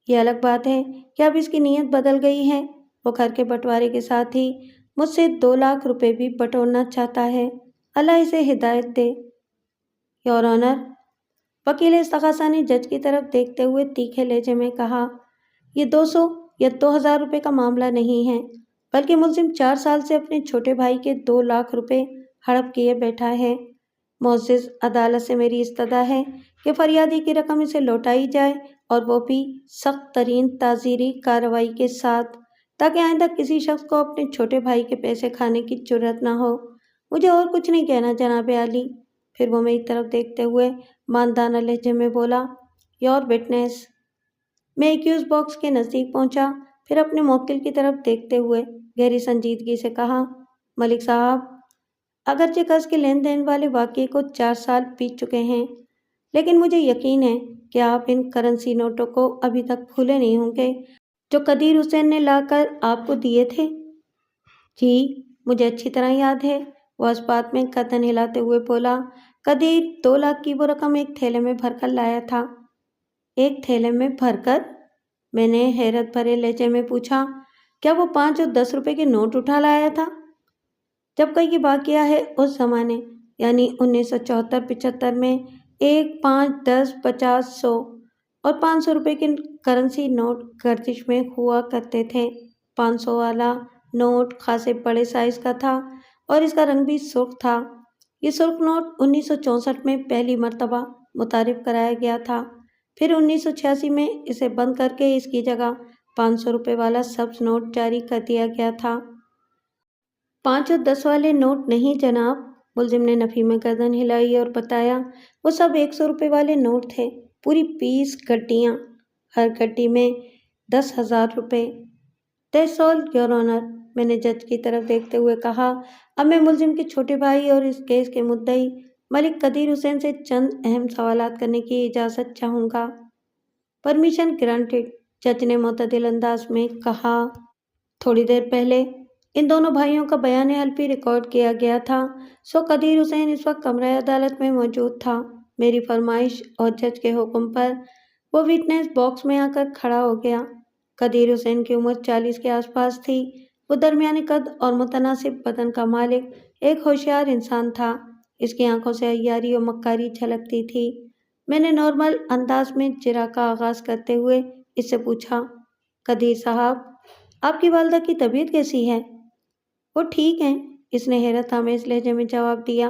S1: یہ الگ بات ہے کہ اب اس کی نیت بدل گئی ہے۔ وہ گھر کے بٹوارے کے ساتھ ہی مجھ سے 2 لاکھ روپے بھی بٹورنا چاہتا ہے۔ اللہ اسے ہدایت دے۔ یور آنر، وکیل استغاثہ نے جج کی طرف دیکھتے ہوئے تیکھے لہجے میں کہا، یہ 200 یا 2000 روپے کا معاملہ نہیں ہے، بلکہ ملزم 4 سال سے اپنے چھوٹے بھائی کے 2 لاکھ روپے ہڑپ کیے بیٹھا ہے۔ معزز عدالت سے میری استدعا ہے کہ فریادی کی رقم اسے لوٹائی جائے، اور وہ بھی سخت ترین تعزیری کارروائی کے ساتھ، تاکہ آئندہ کسی شخص کو اپنے چھوٹے بھائی کے پیسے کھانے کی جرأت نہ ہو۔ مجھے اور کچھ نہیں کہنا جناب عالی۔ پھر وہ میری طرف دیکھتے ہوئے ماندانہ لہجے میں بولا، یور وٹنس۔ میں ایکیوز باکس کے نزدیک پہنچا، پھر اپنے موکل کی طرف دیکھتے ہوئے گہری سنجیدگی سے کہا، ملک صاحب، اگرچہ قرض کے لین دین والے واقعے کو 4 سال بیت چکے ہیں، لیکن مجھے یقین ہے کہ آپ ان کرنسی نوٹوں کو ابھی تک بھولے نہیں ہوں گے جو قدیر حسین نے لا کر آپ کو دیے تھے۔ جی، مجھے اچھی طرح یاد ہے، وہ اس بات میں گردن ہلاتے ہوئے بولا۔ قدیر 2 لاکھ کی وہ رقم ایک تھیلے میں بھر کر لایا تھا۔ ایک تھیلے میں بھر کر؟ میں نے حیرت بھرے لہجے میں پوچھا، کیا وہ 5 اور 10 روپے کے نوٹ اٹھا لایا تھا؟ جب کا یہ واقعہ ہے، اس زمانے یعنی 1974-75 میں 1، 5، 10، 50، 100 اور 500 روپے کے کرنسی نوٹ گردش میں ہوا کرتے تھے۔ 500 والا نوٹ خاصے بڑے سائز کا تھا اور اس کا رنگ بھی سرخ تھا۔ یہ سرخ نوٹ 1964 میں پہلی مرتبہ متعارف کرایا گیا تھا، پھر 1986 میں اسے بند کر کے اس کی جگہ 500 روپے والا سبز نوٹ جاری کر دیا گیا تھا۔ 5 اور 10 والے نوٹ نہیں جناب، ملزم نے نفی میں گردن ہلائی اور بتایا، وہ سب 100 روپے والے نوٹ تھے، پوری 20 گڈیاں، ہر گڈی میں 10,000 روپے۔ دیٹس آل یور آنر، میں نے جج کی طرف دیکھتے ہوئے کہا۔ اب میں ملزم کے چھوٹے بھائی اور اس کیس کے مدعی ملک قدیر حسین سے چند اہم سوالات کرنے کی اجازت چاہوں گا۔ پرمیشن گرانٹڈ، جج نے معتدل انداز میں کہا۔ تھوڑی دیر پہلے ان دونوں بھائیوں کا بیان حلفی ریکارڈ کیا گیا تھا، سو قدیر حسین اس وقت کمرہ عدالت میں موجود تھا۔ میری فرمائش اور جج کے حکم پر وہ وٹنس باکس میں آ کر کھڑا ہو گیا۔ قدیر حسین کی عمر 40 کے آس پاس تھی۔ وہ درمیانے قد اور متناسب بدن کا مالک ایک ہوشیار انسان تھا۔ اس کی آنکھوں سے عیاری اور مکاری جھلکتی تھی۔ میں نے نارمل انداز میں جرا کا آغاز کرتے ہوئے اس سے پوچھا، قدیر صاحب، آپ کی والدہ کی طبیعت کیسی ہے؟ وہ ٹھیک ہیں، اس نے حیرت آمیز لہجے میں جواب دیا۔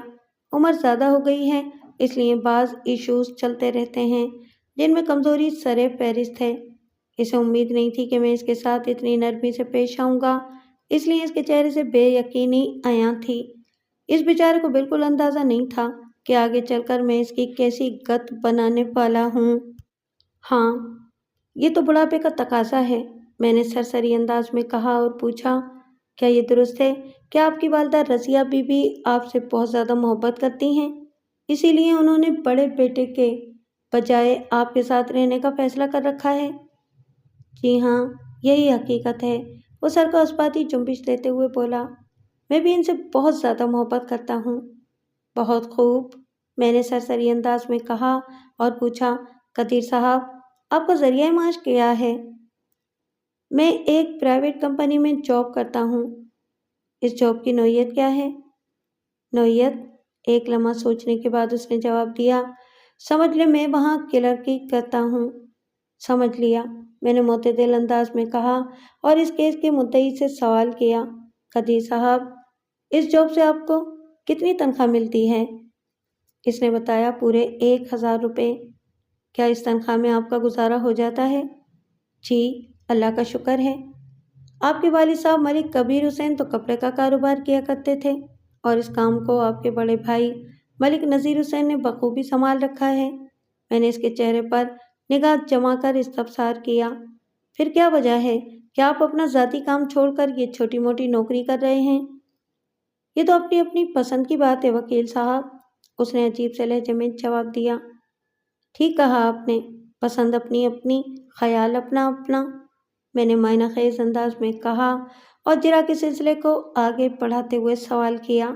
S1: عمر زیادہ ہو گئی ہے، اس لیے بعض ایشوز چلتے رہتے ہیں جن میں کمزوری سر فہرست ہے۔ اسے امید نہیں تھی کہ میں اس کے ساتھ اتنی نرمی سے پیش آؤں گا، اس لیے اس کے چہرے سے بے یقینی عیاں تھی۔ اس بیچارے کو بالکل اندازہ نہیں تھا کہ آگے چل کر میں اس کی کیسی گت بنانے والا ہوں۔ ہاں، یہ تو بڑھاپے کا تقاضا ہے، میں نے سرسری انداز میں کہا اور پوچھا، کیا یہ درست ہے کہ آپ کی والدہ رضیہ بی بی آپ سے بہت زیادہ محبت کرتی ہیں، اسی لیے انہوں نے بڑے بیٹے کے بجائے آپ کے ساتھ رہنے کا فیصلہ کر رکھا ہے؟ جی ہاں، یہی حقیقت ہے، وہ سر کو اسباتی جنبش دیتے ہوئے بولا۔ میں بھی ان سے بہت زیادہ محبت کرتا ہوں۔ بہت خوب، میں نے سرسری انداز میں کہا اور پوچھا، قدیر صاحب، آپ کا ذریعہ معاش کیا ہے؟ میں ایک پرائیویٹ کمپنی میں جاب کرتا ہوں۔ اس جاب کی نوعیت کیا ہے؟ نوعیت؟ ایک لمحہ سوچنے کے بعد اس نے جواب دیا، سمجھ لے میں وہاں کلرکی کرتا ہوں۔ سمجھ لیا، میں نے معتدل انداز میں کہا اور اس کیس کے مدعی سے سوال کیا، قدیر صاحب، اس جاب سے آپ کو کتنی تنخواہ ملتی ہے؟ اس نے بتایا، پورے 1,000 روپے۔ کیا اس تنخواہ میں آپ کا گزارا ہو جاتا ہے؟ جی، اللہ کا شکر ہے۔ آپ کے والد صاحب ملک کبیر حسین تو کپڑے کا کاروبار کیا کرتے تھے، اور اس کام کو آپ کے بڑے بھائی ملک نذیر حسین نے بخوبی سنبھال رکھا ہے۔ میں نے اس کے چہرے پر نگاہ جما کر استفسار کیا، پھر کیا وجہ ہے کہ آپ اپنا ذاتی کام چھوڑ کر یہ چھوٹی موٹی نوکری کر رہے ہیں؟ یہ تو اپنی اپنی پسند کی بات ہے وکیل صاحب، اس نے عجیب سے لہجے میں جواب دیا۔ ٹھیک کہا آپ نے، پسند اپنی اپنی، خیال اپنا اپنا، میں نے معنی خیز انداز میں کہا اور جرا کے سلسلے کو آگے بڑھاتے ہوئے سوال کیا،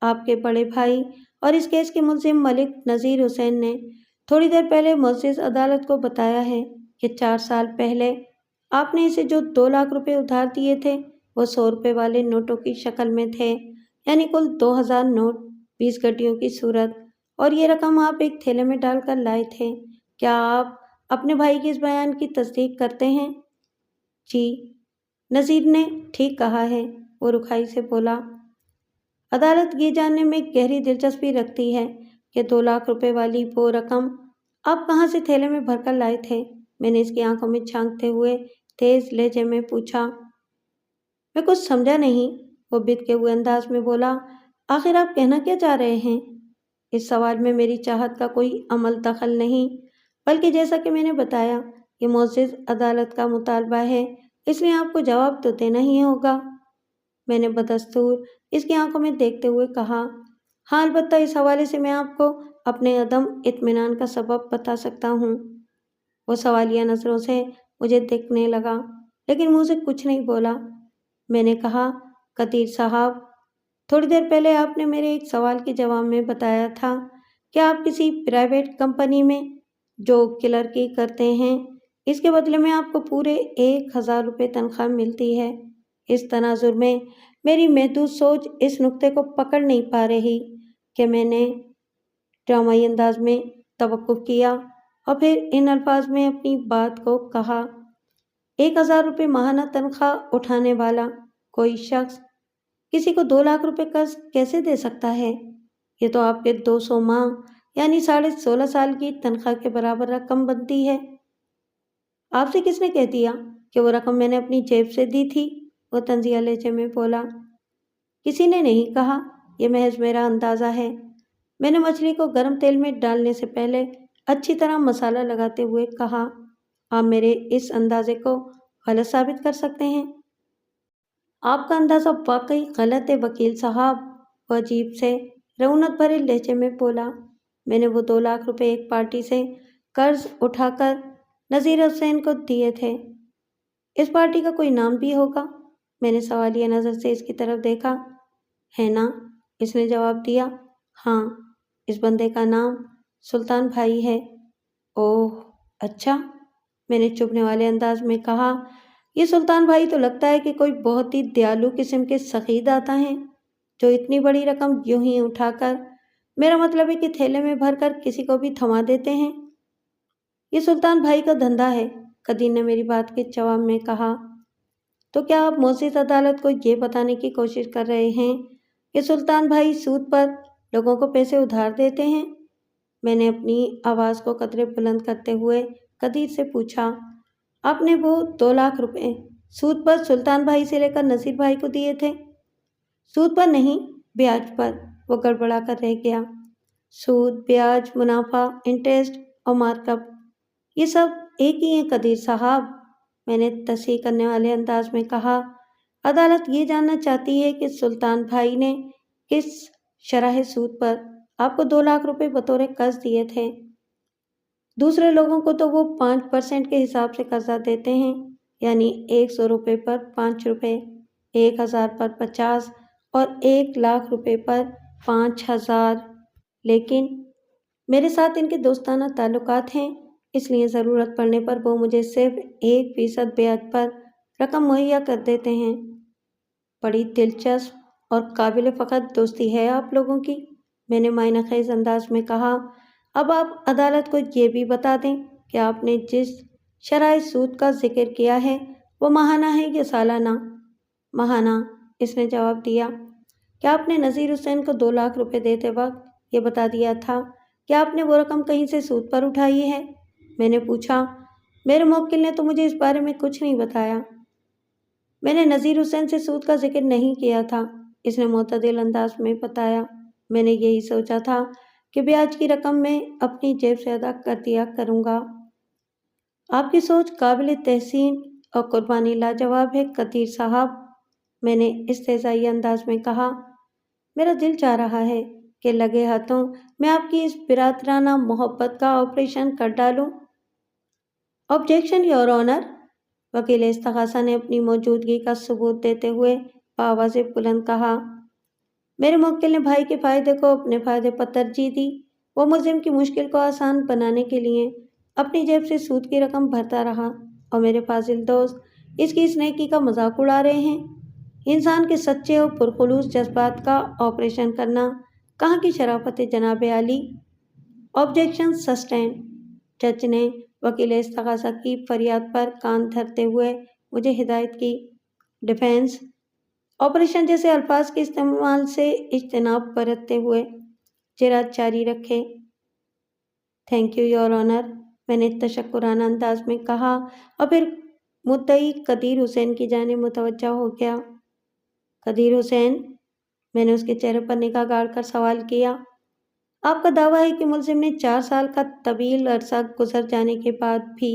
S1: آپ کے بڑے بھائی اور اس کیس کے ملزم ملک نذیر حسین نے تھوڑی دیر پہلے معزز عدالت کو بتایا ہے کہ 4 سال پہلے آپ نے اسے جو 2 لاکھ روپے ادھار دیے تھے وہ 100 روپے والے نوٹوں کی شکل میں تھے، یعنی کل 2000 نوٹ 20 گڈیوں کی صورت، اور یہ رقم آپ ایک تھیلے میں ڈال کر لائے تھے۔ کیا آپ اپنے بھائی کے اس بیان کی تصدیق کرتے ہیں؟ جی، نذیر نے ٹھیک کہا ہے، وہ رکھائی سے بولا۔ عدالت یہ جاننے میں گہری دلچسپی رکھتی ہے کہ 2 لاکھ روپے والی وہ رقم آپ کہاں سے تھیلے میں بھر کر لائے تھے؟ میں نے اس کی آنکھوں میں جھانکتے ہوئے تیز لہجے میں پوچھا۔ میں کچھ سمجھا نہیں، وہ بدکے ہوئے انداز میں بولا۔ آخر آپ کہنا کیا چاہ رہے ہیں؟ اس سوال میں میری چاہت کا کوئی عمل دخل نہیں، بلکہ جیسا کہ میں نے بتایا، یہ معزز عدالت کا مطالبہ ہے، اس لیے آپ کو جواب تو دینا ہی ہوگا۔ میں نے بدستور اس کی آنکھوں میں دیکھتے ہوئے کہا، ہاں، البتہ اس حوالے سے میں آپ کو اپنے عدم اطمینان کا سبب بتا سکتا ہوں۔ وہ سوالیہ نظروں سے مجھے دیکھنے لگا، لیکن منہ سے کچھ نہیں بولا۔ میں نے کہا، قدیر صاحب، تھوڑی دیر پہلے آپ نے میرے ایک سوال کے جواب میں بتایا تھا کہ آپ کسی پرائیویٹ کمپنی میں جو کلرکی کرتے ہیں، اس کے بدلے میں آپ کو پورے 1000 روپے تنخواہ ملتی ہے۔ اس تناظر میں میری محدود سوچ اس نقطے کو پکڑ نہیں پا رہی کہ میں نے ڈرامائی انداز میں توقف کیا اور پھر ان الفاظ میں اپنی بات کو کہا، 1000 روپے ماہانہ تنخواہ اٹھانے والا کوئی شخص کسی کو 2 لاکھ روپے قرض کیسے دے سکتا ہے؟ یہ تو آپ کے 200 ماہ یعنی 16.5 سال کی تنخواہ کے برابر رقم بنتی ہے۔ آپ سے کس نے کہہ دیا کہ وہ رقم میں نے اپنی جیب سے دی تھی؟ وہ طنزیہ لہجے میں بولا۔ کسی نے نہیں کہا، یہ محض میرا اندازہ ہے۔ میں نے مچھلی کو گرم تیل میں ڈالنے سے پہلے اچھی طرح مسالہ لگاتے ہوئے کہا، آپ میرے اس اندازے کو غلط ثابت کر سکتے ہیں۔ آپ کا اندازہ واقعی غلط ہے وکیل صاحب، وہ عجیب سے رعونت بھرے لہجے میں بولا۔ میں نے وہ 2 لاکھ روپے ایک پارٹی سے قرض اٹھا کر نذیر حسین کو دیے تھے۔ اس پارٹی کا کوئی نام بھی ہوگا؟ میں نے سوالیہ نظر سے اس کی طرف دیکھا۔ ہے نا؟ اس نے جواب دیا۔ ہاں، اس بندے کا نام سلطان بھائی ہے۔ اوہ، اچھا، میں نے چبھنے والے انداز میں کہا، یہ سلطان بھائی تو لگتا ہے کہ کوئی بہت ہی دیالو قسم کے سخی داتا ہیں، جو اتنی بڑی رقم یوں ہی اٹھا کر، میرا مطلب ہے کہ تھیلے میں بھر کر کسی کو بھی تھما دیتے ہیں۔ یہ سلطان بھائی کا دھندا ہے، قدیر نے میری بات کے جواب میں کہا۔ تو کیا آپ معزز عدالت کو یہ بتانے کی کوشش کر رہے ہیں کہ سلطان بھائی سود پر لوگوں کو پیسے ادھار دیتے ہیں؟ میں نے اپنی آواز کو قدرے بلند کرتے ہوئے قدیر سے پوچھا۔ آپ نے وہ 2 لاکھ روپے سود پر سلطان بھائی سے لے کر نذیر بھائی کو دیے تھے؟ سود پر نہیں، بیاج پر، وہ گڑبڑا کر رہ گیا۔ سود، بیاج، منافع، انٹرسٹ اور مارک اپ، یہ سب ایک ہی ہیں قدیر صاحب، میں نے تصحیح کرنے والے انداز میں کہا۔ عدالت یہ جاننا چاہتی ہے کہ سلطان بھائی نے کس شرح سود پر آپ کو 2 لاکھ روپے بطور قرض دیے تھے؟ دوسرے لوگوں کو تو وہ 5% کے حساب سے قرضہ دیتے ہیں، یعنی 100 روپے پر 5 روپے، 1000 پر 50 اور 1 لاکھ روپے پر 5000۔ لیکن میرے ساتھ ان کے دوستانہ تعلقات ہیں، اس لیے ضرورت پڑنے پر وہ مجھے صرف 1% بیاج پر رقم مہیا کر دیتے ہیں۔ بڑی دلچسپ اور قابل فخر دوستی ہے آپ لوگوں کی، میں نے معنی خیز انداز میں کہا۔ اب آپ عدالت کو یہ بھی بتا دیں کہ آپ نے جس شرح سود کا ذکر کیا ہے وہ ماہانہ ہے یا سالانہ؟ ماہانہ، اس نے جواب دیا۔ کیا آپ نے نذیر حسین کو 2 لاکھ روپے دیتے وقت یہ بتا دیا تھا کہ آپ نے وہ رقم کہیں سے سود پر اٹھائی ہے؟ میں نے پوچھا۔ میرے موکل نے تو مجھے اس بارے میں کچھ نہیں بتایا۔ میں نے نذیر حسین سے سود کا ذکر نہیں کیا تھا، اس نے معتدل انداز میں بتایا۔ میں نے یہی سوچا تھا کہ بیاج کی رقم میں اپنی جیب سے ادا کر دیا کروں گا۔ آپ کی سوچ قابل تحسین اور قربانی لاجواب ہے قدیر صاحب، میں نے استہزائی انداز میں کہا۔ میرا دل چاہ رہا ہے کہ لگے ہاتھوں میں آپ کی اس برادرانہ محبت کا آپریشن کر ڈالوں۔ آبجیکشن یور آنر، وکیل استغاثہ نے اپنی موجودگی کا ثبوت دیتے ہوئے بآواز بلند کہا۔ میرے موکل نے بھائی کے فائدے کو اپنے فائدے پر ترجیح دی، وہ ملزم کی مشکل کو آسان بنانے کے لیے اپنی جیب سے سود کی رقم بھرتا رہا اور میرے فاضل دوست اس کی اس نیکی کا مذاق اڑا رہے ہیں۔ انسان کے سچے اور پرخلوص جذبات کا آپریشن کرنا کہاں کی شرافت ہے جناب عالی؟ Objection sustain. جج نے وکیل استغاثہ کی فریاد پر کان دھرتے ہوئے مجھے ہدایت کی۔ ڈیفینس آپریشن جیسے الفاظ کے استعمال سے اجتناب برتتے ہوئے جرات جاری رکھے۔ تھینک یو یور آنر، میں نے تشکرانہ انداز میں کہا اور پھر مدعی قدیر حسین کی جانب متوجہ ہو گیا۔ قدیر حسین؟ میں نے اس کے چہرے پر نگاہ گاڑ کر سوال کیا۔ آپ کا دعویٰ ہے کہ ملزم نے 4 سال کا طویل عرصہ گزر جانے کے بعد بھی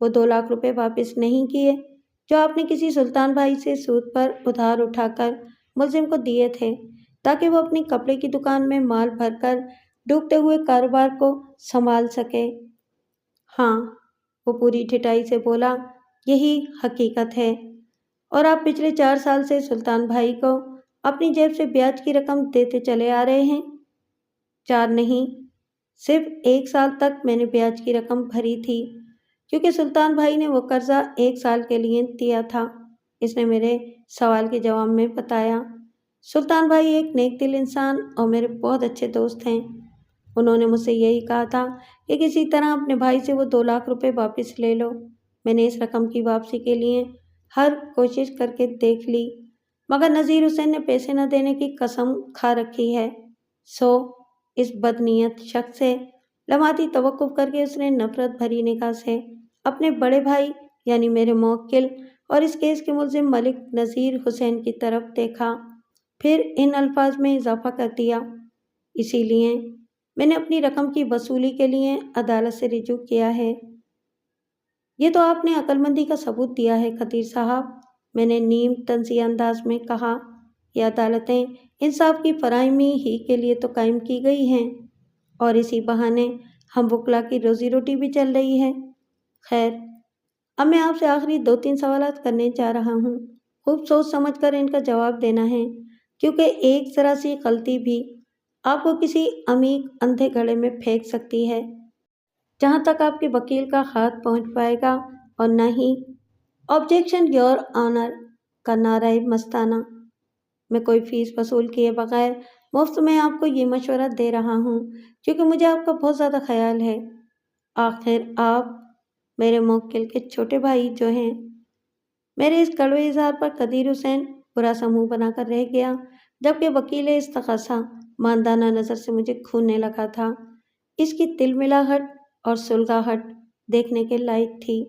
S1: وہ 2 لاکھ روپے واپس نہیں کیے جو آپ نے کسی سلطان بھائی سے سود پر ادھار اٹھا کر ملزم کو دیے تھے تاکہ وہ اپنی کپڑے کی دکان میں مال بھر کر ڈوبتے ہوئے کاروبار کو سنبھال سکے؟ ہاں، وہ پوری ٹھٹائی سے بولا، یہی حقیقت ہے۔ اور آپ پچھلے 4 سال سے سلطان بھائی کو اپنی جیب سے بیاج کی رقم دیتے چلے آ رہے ہیں؟ 4 نہیں، صرف 1 سال تک میں نے بیاج کی رقم بھری تھی کیونکہ سلطان بھائی نے وہ قرضہ 1 سال کے لیے دیا تھا، اس نے میرے سوال کے جواب میں بتایا۔ سلطان بھائی ایک نیک دل انسان اور میرے بہت اچھے دوست ہیں۔ انہوں نے مجھ سے یہی کہا تھا کہ کسی طرح اپنے بھائی سے وہ 2 لاکھ روپے واپس لے لو۔ میں نے اس رقم کی واپسی کے لیے ہر کوشش کر کے دیکھ لی مگر نذیر حسین نے پیسے نہ دینے کی قسم کھا رکھی ہے۔ اس بدنیت شخص سے لمحاتی توقف کر کے اس نے نفرت بھری نگاہ سے اپنے بڑے بھائی یعنی میرے موکل اور اس کیس کے ملزم ملک نذیر حسین کی طرف دیکھا، پھر ان الفاظ میں اضافہ کر دیا، اسی لیے میں نے اپنی رقم کی وصولی کے لیے عدالت سے رجوع کیا ہے۔ یہ تو آپ نے عقل مندی کا ثبوت دیا ہے قدیر صاحب، میں نے نیم طنزیہ انداز میں کہا۔ یہ عدالتیں انصاف کی فراہمی ہی کے لیے تو قائم کی گئی ہیں اور اسی بہانے ہم وکلا کی روزی روٹی بھی چل رہی ہے۔ خیر، اب میں آپ سے آخری 2-3 سوالات کرنے جا رہا ہوں، خوب سوچ سمجھ کر ان کا جواب دینا ہے کیونکہ ایک ذرا سی غلطی بھی آپ کو کسی عمیق اندھے گڑھے میں پھینک سکتی ہے جہاں تک آپ کے وکیل کا خط پہنچ پائے گا اور نہ ہی آبجیکشن یور آنر کا نعرہ مستانہ۔ میں کوئی فیس وصول کیے بغیر مفت میں آپ کو یہ مشورہ دے رہا ہوں کیونکہ مجھے آپ کا بہت زیادہ خیال ہے۔ آخر آپ میرے موکل کے چھوٹے بھائی جو ہیں۔ میرے اس کڑوے اظہار پر قدیر حسین برا سا منہ بنا کر رہ گیا جبکہ وکیل استغاثہ ماندانہ نظر سے مجھے گھورنے لگا تھا۔ اس کی تلملاہٹ اور سلگاہٹ دیکھنے کے لائق تھی۔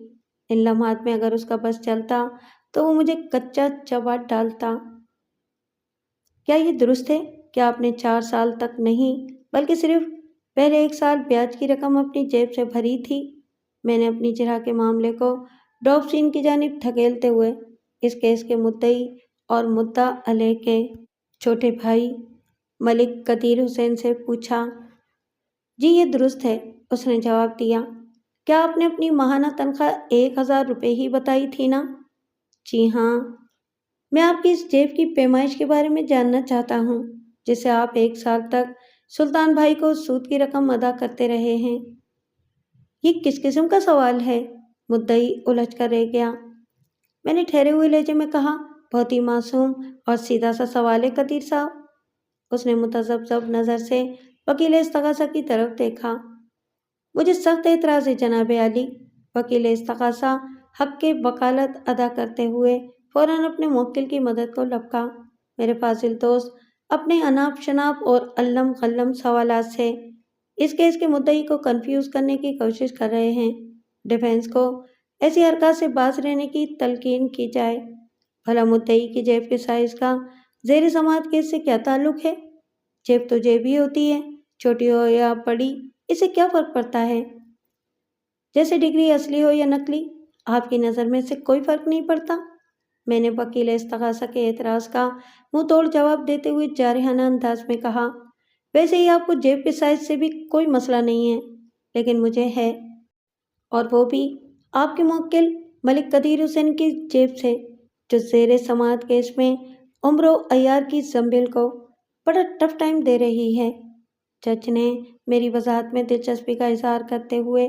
S1: ان لمحات میں اگر اس کا بس چلتا تو وہ مجھے کچا چبا ڈالتا۔ کیا یہ درست ہے کہ آپ نے 4 سال تک نہیں بلکہ صرف پہلے 1 سال بیاج کی رقم اپنی جیب سے بھری تھی؟ میں نے اپنی جرح کے معاملے کو ڈراپ سین کی جانب دھکیلتے ہوئے اس کیس کے مدعی اور مدعا علیہ کے چھوٹے بھائی ملک قدیر حسین سے پوچھا۔ جی یہ درست ہے، اس نے جواب دیا۔ کیا آپ نے اپنی ماہانہ تنخواہ 1000 روپے ہی بتائی تھی نا؟ جی ہاں۔ میں آپ کی اس جیب کی پیمائش کے بارے میں جاننا چاہتا ہوں جس سے آپ 1 سال تک سلطان بھائی کو سود کی رقم ادا کرتے رہے ہیں۔ یہ کس قسم کا سوال ہے؟ مدعی الجھ کر رہ گیا۔ میں نے ٹھہرے ہوئے لہجے میں کہا، بہت ہی معصوم اور سیدھا سا سوال ہے قدیر صاحب۔ اس نے متذبذب نظر سے وکیل استغاثہ کی طرف دیکھا۔ مجھے سخت اعتراض ہے جناب عالی۔ وکیل استغاثہ حق کے وکالت ادا کرتے ہوئے فوراً اپنے موکل کی مدد کو لپکا۔ میرے فاضل دوست اپنے اناپ شناپ اور علم غلم سوالات سے اس کیس کے مدعی کو کنفیوز کرنے کی کوشش کر رہے ہیں۔ ڈیفینس کو ایسی حرکات سے باز رہنے کی تلقین کی جائے۔ بھلا مدعی کی جیب کے سائز کا زیر سماعت کیس سے کیا تعلق ہے؟ جیب تو جیب ہی ہوتی ہے، چھوٹی ہو یا بڑی، اس سے کیا فرق پڑتا ہے؟ جیسے ڈگری اصلی ہو یا نقلی، آپ کی نظر میں سے کوئی فرق نہیں پڑتا؟ میں نے وکیل استغاثہ کے اعتراض کا منہ توڑ جواب دیتے ہوئے جارحانہ انداز میں کہا، ویسے ہی آپ کو جیب کے سائز سے بھی کوئی مسئلہ نہیں ہے لیکن مجھے ہے، اور وہ بھی آپ کے موکل ملک قدیر حسین کی جیب سے جو زیر سماعت کیس میں عمر و عیار کی زنبیل کو بڑا ٹف ٹائم دے رہی ہے۔ جج نے میری وضاحت میں دلچسپی کا اظہار کرتے ہوئے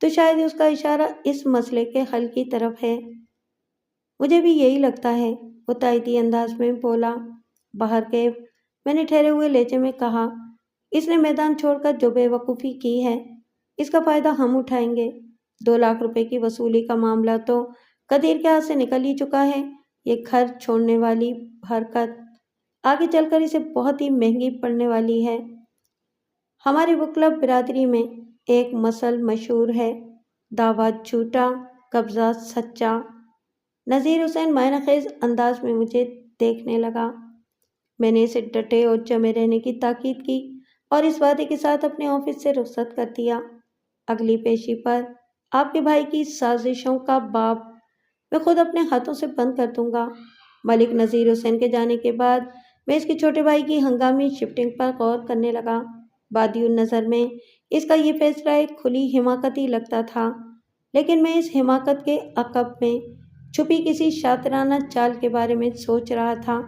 S1: تو شاید اس کا اشارہ اس مسئلے کے حل کی طرف ہے۔ مجھے بھی یہی لگتا ہے، وہ تائیدی انداز میں بولا۔ باہر کیف، میں نے ٹھہرے ہوئے لہجے میں کہا، اس نے میدان چھوڑ کر جو بے وقوفی کی ہے، اس کا فائدہ ہم اٹھائیں گے۔ 2 لاکھ روپے کی وصولی کا معاملہ تو قدیر کے ہاتھ سے نکل ہی چکا ہے۔ یہ گھر چھوڑنے والی حرکت آگے چل کر اسے بہت ہی مہنگی پڑنے والی ہے۔ ہماری وکلا برادری میں ایک مثل مشہور ہے، دعویٰ جھوٹا، قبضہ سچا۔ نذیر حسین معنی خیز انداز میں مجھے دیکھنے لگا۔ میں نے اسے ڈٹے اور جمے رہنے کی تاکید کی اور اس وعدے کے ساتھ اپنے آفس سے رخصت کر دیا، اگلی پیشی پر آپ کے بھائی کی سازشوں کا باب میں خود اپنے ہاتھوں سے بند کر دوں گا۔ ملک نذیر حسین کے جانے کے بعد میں اس کے چھوٹے بھائی کی ہنگامی شفٹنگ پر غور کرنے لگا۔ بادی النظر میں اس کا یہ فیصلہ ایک کھلی حماقت ہی لگتا تھا، لیکن میں اس حماقت کے عقب میں چھپی کسی شاطرانہ چال کے بارے میں سوچ رہا تھا۔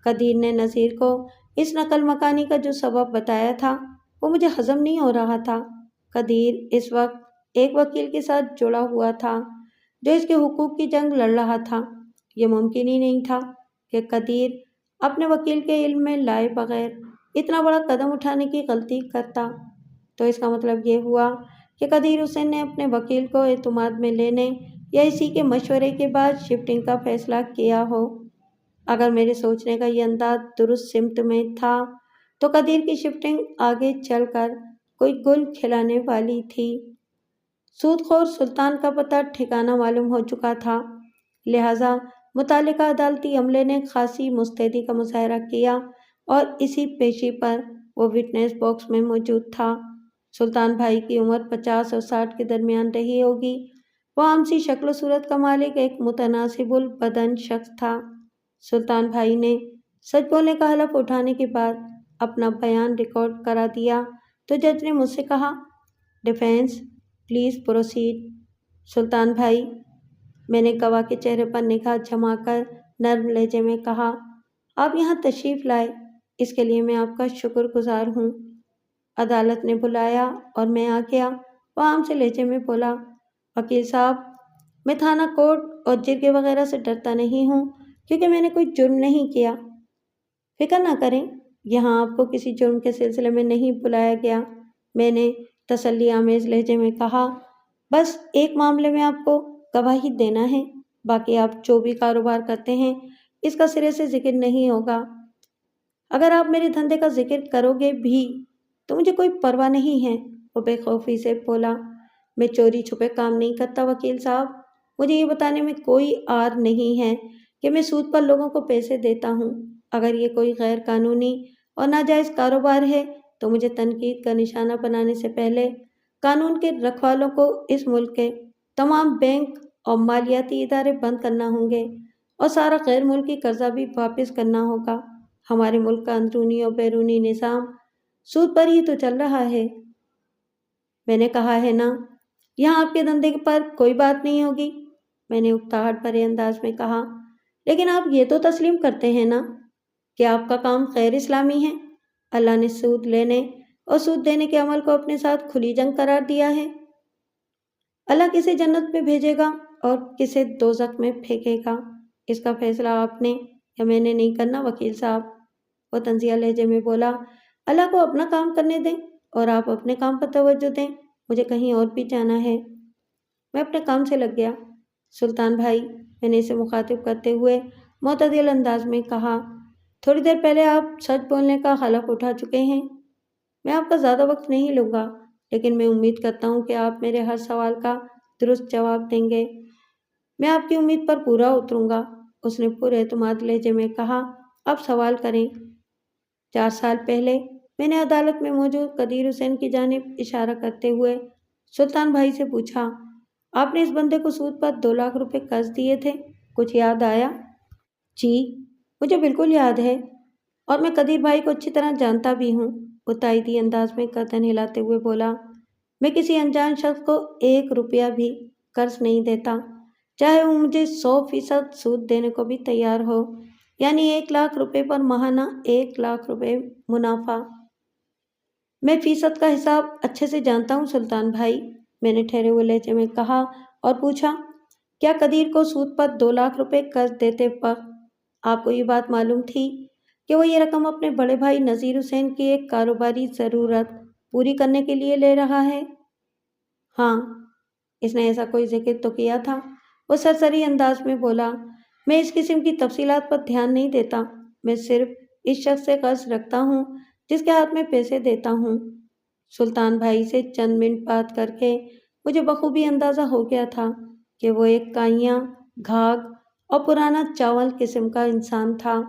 S1: قدیر نے نذیر کو اس نقل مکانی کا جو سبب بتایا تھا وہ مجھے ہضم نہیں ہو رہا تھا۔ قدیر اس وقت ایک وکیل کے ساتھ جڑا ہوا تھا جو اس کے حقوق کی جنگ لڑ رہا تھا۔ یہ ممکن ہی نہیں تھا کہ قدیر اپنے وکیل کے علم میں لائے بغیر اتنا بڑا قدم اٹھانے کی غلطی کرتا۔ تو اس کا مطلب یہ ہوا کہ قدیر حسین نے اپنے وکیل کو اعتماد میں لینے یا اسی کے مشورے کے بعد شفٹنگ کا فیصلہ کیا ہو۔ اگر میرے سوچنے کا یہ انداز درست سمت میں تھا تو قدیر کی شفٹنگ آگے چل کر کوئی گل کھلانے والی تھی۔ سود خور سلطان کا پتہ ٹھکانہ معلوم ہو چکا تھا، لہٰذا متعلقہ عدالتی عملے نے خاصی مستعدی کا مظاہرہ کیا اور اسی پیشی پر وہ وٹنس باکس میں موجود تھا۔ سلطان بھائی کی عمر 50 اور 60 کے درمیان رہی ہوگی۔ وہ عام سی شکل و صورت کا مالک ایک متناسب البدن شخص تھا۔ سلطان بھائی نے سچ بولنے کا حلف اٹھانے کے بعد اپنا بیان ریکارڈ کرا دیا تو جج نے مجھ سے کہا، ڈیفینس پلیز پروسیڈ۔ سلطان بھائی، میں نے گواہ کے چہرے پر نگاہ جما کر نرم لہجے میں کہا، آپ یہاں تشریف لائے اس کے لیے میں آپ کا شکر گزار ہوں۔ عدالت نے بلایا اور میں آ گیا۔ وہ عام سے لہجے میں بولا، وکیل صاحب، میں تھانہ کورٹ اور جرگے وغیرہ سے ڈرتا نہیں ہوں کیونکہ میں نے کوئی جرم نہیں کیا۔ فکر نہ کریں، یہاں آپ کو کسی جرم کے سلسلے میں نہیں بلایا گیا، میں نے تسلی آمیز لہجے میں کہا، بس ایک معاملے میں آپ کو گواہی دینا ہے، باقی آپ جو بھی کاروبار کرتے ہیں اس کا سرے سے ذکر نہیں ہوگا۔ اگر آپ میرے دھندے کا ذکر کرو گے بھی تو مجھے کوئی پرواہ نہیں ہے، وہ بے خوفی سے بولا۔ میں چوری چھپے کام نہیں کرتا وکیل صاحب، مجھے یہ بتانے میں کوئی عار نہیں ہے کہ میں سود پر لوگوں کو پیسے دیتا ہوں۔ اگر یہ کوئی غیر قانونی اور ناجائز کاروبار ہے تو مجھے تنقید کا نشانہ بنانے سے پہلے قانون کے رکھوالوں کو اس ملک کے تمام بینک اور مالیاتی ادارے بند کرنا ہوں گے اور سارا غیر ملکی قرضہ بھی واپس کرنا ہوگا۔ ہمارے ملک کا اندرونی اور بیرونی نظام سود پر ہی تو چل رہا ہے۔ میں نے کہا ہے نا، یہاں آپ کے دھندے پر کوئی بات نہیں ہوگی، میں نے اکتاہٹ بھرے انداز میں کہا، لیکن آپ یہ تو تسلیم کرتے ہیں نا کہ آپ کا کام غیر اسلامی ہے؟ اللہ نے سود لینے اور سود دینے کے عمل کو اپنے ساتھ کھلی جنگ قرار دیا ہے۔ اللہ کسے جنت میں بھیجے گا اور کسے دوزخ میں پھینکے گا، اس کا فیصلہ آپ نے یا میں نے نہیں کرنا وکیل صاحب، وہ طنزیہ لہجے میں بولا۔ اللہ کو اپنا کام کرنے دیں اور آپ اپنے کام پر توجہ دیں، مجھے کہیں اور بھی جانا ہے۔ میں اپنے کام سے لگ گیا۔ سلطان بھائی، میں نے اسے مخاطب کرتے ہوئے معتدل انداز میں کہا، تھوڑی دیر پہلے آپ سچ بولنے کا حلف اٹھا چکے ہیں، میں آپ کا زیادہ وقت نہیں لوں گا، لیکن میں امید کرتا ہوں کہ آپ میرے ہر سوال کا درست جواب دیں گے۔ میں آپ کی امید پر پورا اتروں گا، اس نے پر اعتماد لہجے میں کہا، آپ سوال کریں۔ 4 سال پہلے میں نے عدالت میں موجود قدیر حسین کی جانب اشارہ کرتے ہوئے سلطان بھائی سے پوچھا، آپ نے اس بندے کو سود پر 2 لاکھ روپے قرض دیے تھے، کچھ یاد آیا؟ جی، مجھے بالکل یاد ہے اور میں قدیر بھائی کو اچھی طرح جانتا بھی ہوں، وہ تائیدی انداز میں گردن ہلاتے ہوئے بولا۔ میں کسی انجان شخص کو 1 روپیہ بھی قرض نہیں دیتا، چاہے وہ مجھے 100% سود دینے کو بھی تیار ہو، یعنی 1 لاکھ روپے پر ماہانہ 1 لاکھ روپے منافع۔ میں فیصد کا حساب اچھے سے جانتا ہوں سلطان بھائی، میں نے ٹھہرے ہوئے لہجے میں کہا اور پوچھا، کیا قدیر کو سود پر 2 لاکھ روپے قرض دیتے وقت آپ کو یہ بات معلوم تھی کہ وہ یہ رقم اپنے بڑے بھائی نذیر حسین کی ایک کاروباری ضرورت پوری کرنے کے لیے لے رہا ہے؟ ہاں، اس نے ایسا کوئی ذکر تو کیا تھا؟ وہ سرسری انداز میں بولا، میں اس قسم کی تفصیلات پر دھیان نہیں دیتا، میں صرف اس شخص سے قرض رکھتا ہوں جس کے ہاتھ میں پیسے دیتا ہوں۔ سلطان بھائی سے چند منٹ بات کر کے مجھے بخوبی اندازہ ہو گیا تھا کہ وہ ایک کائیاں، گھاگ اور پرانا چاول قسم کا انسان تھا،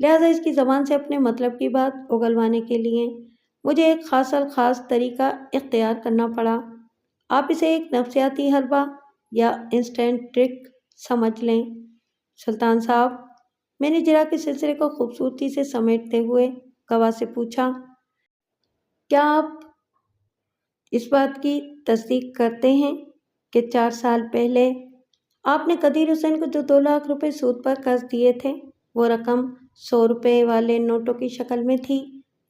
S1: لہذا اس کی زبان سے اپنے مطلب کی بات اگلوانے کے لیے مجھے ایک خاص الخاص طریقہ اختیار کرنا پڑا۔ آپ اسے ایک نفسیاتی حربہ یا انسٹنٹ ٹرک سمجھ لیں۔ سلطان صاحب، میں نے جرا کے سلسلے کو خوبصورتی سے سمیٹتے ہوئے گواہ سے پوچھا، کیا آپ اس بات کی تصدیق کرتے ہیں کہ 4 سال پہلے آپ نے قدیر حسین کو جو 2 لاکھ روپے سود پر قرض دیے تھے وہ رقم 100 روپے والے نوٹوں کی شکل میں تھی،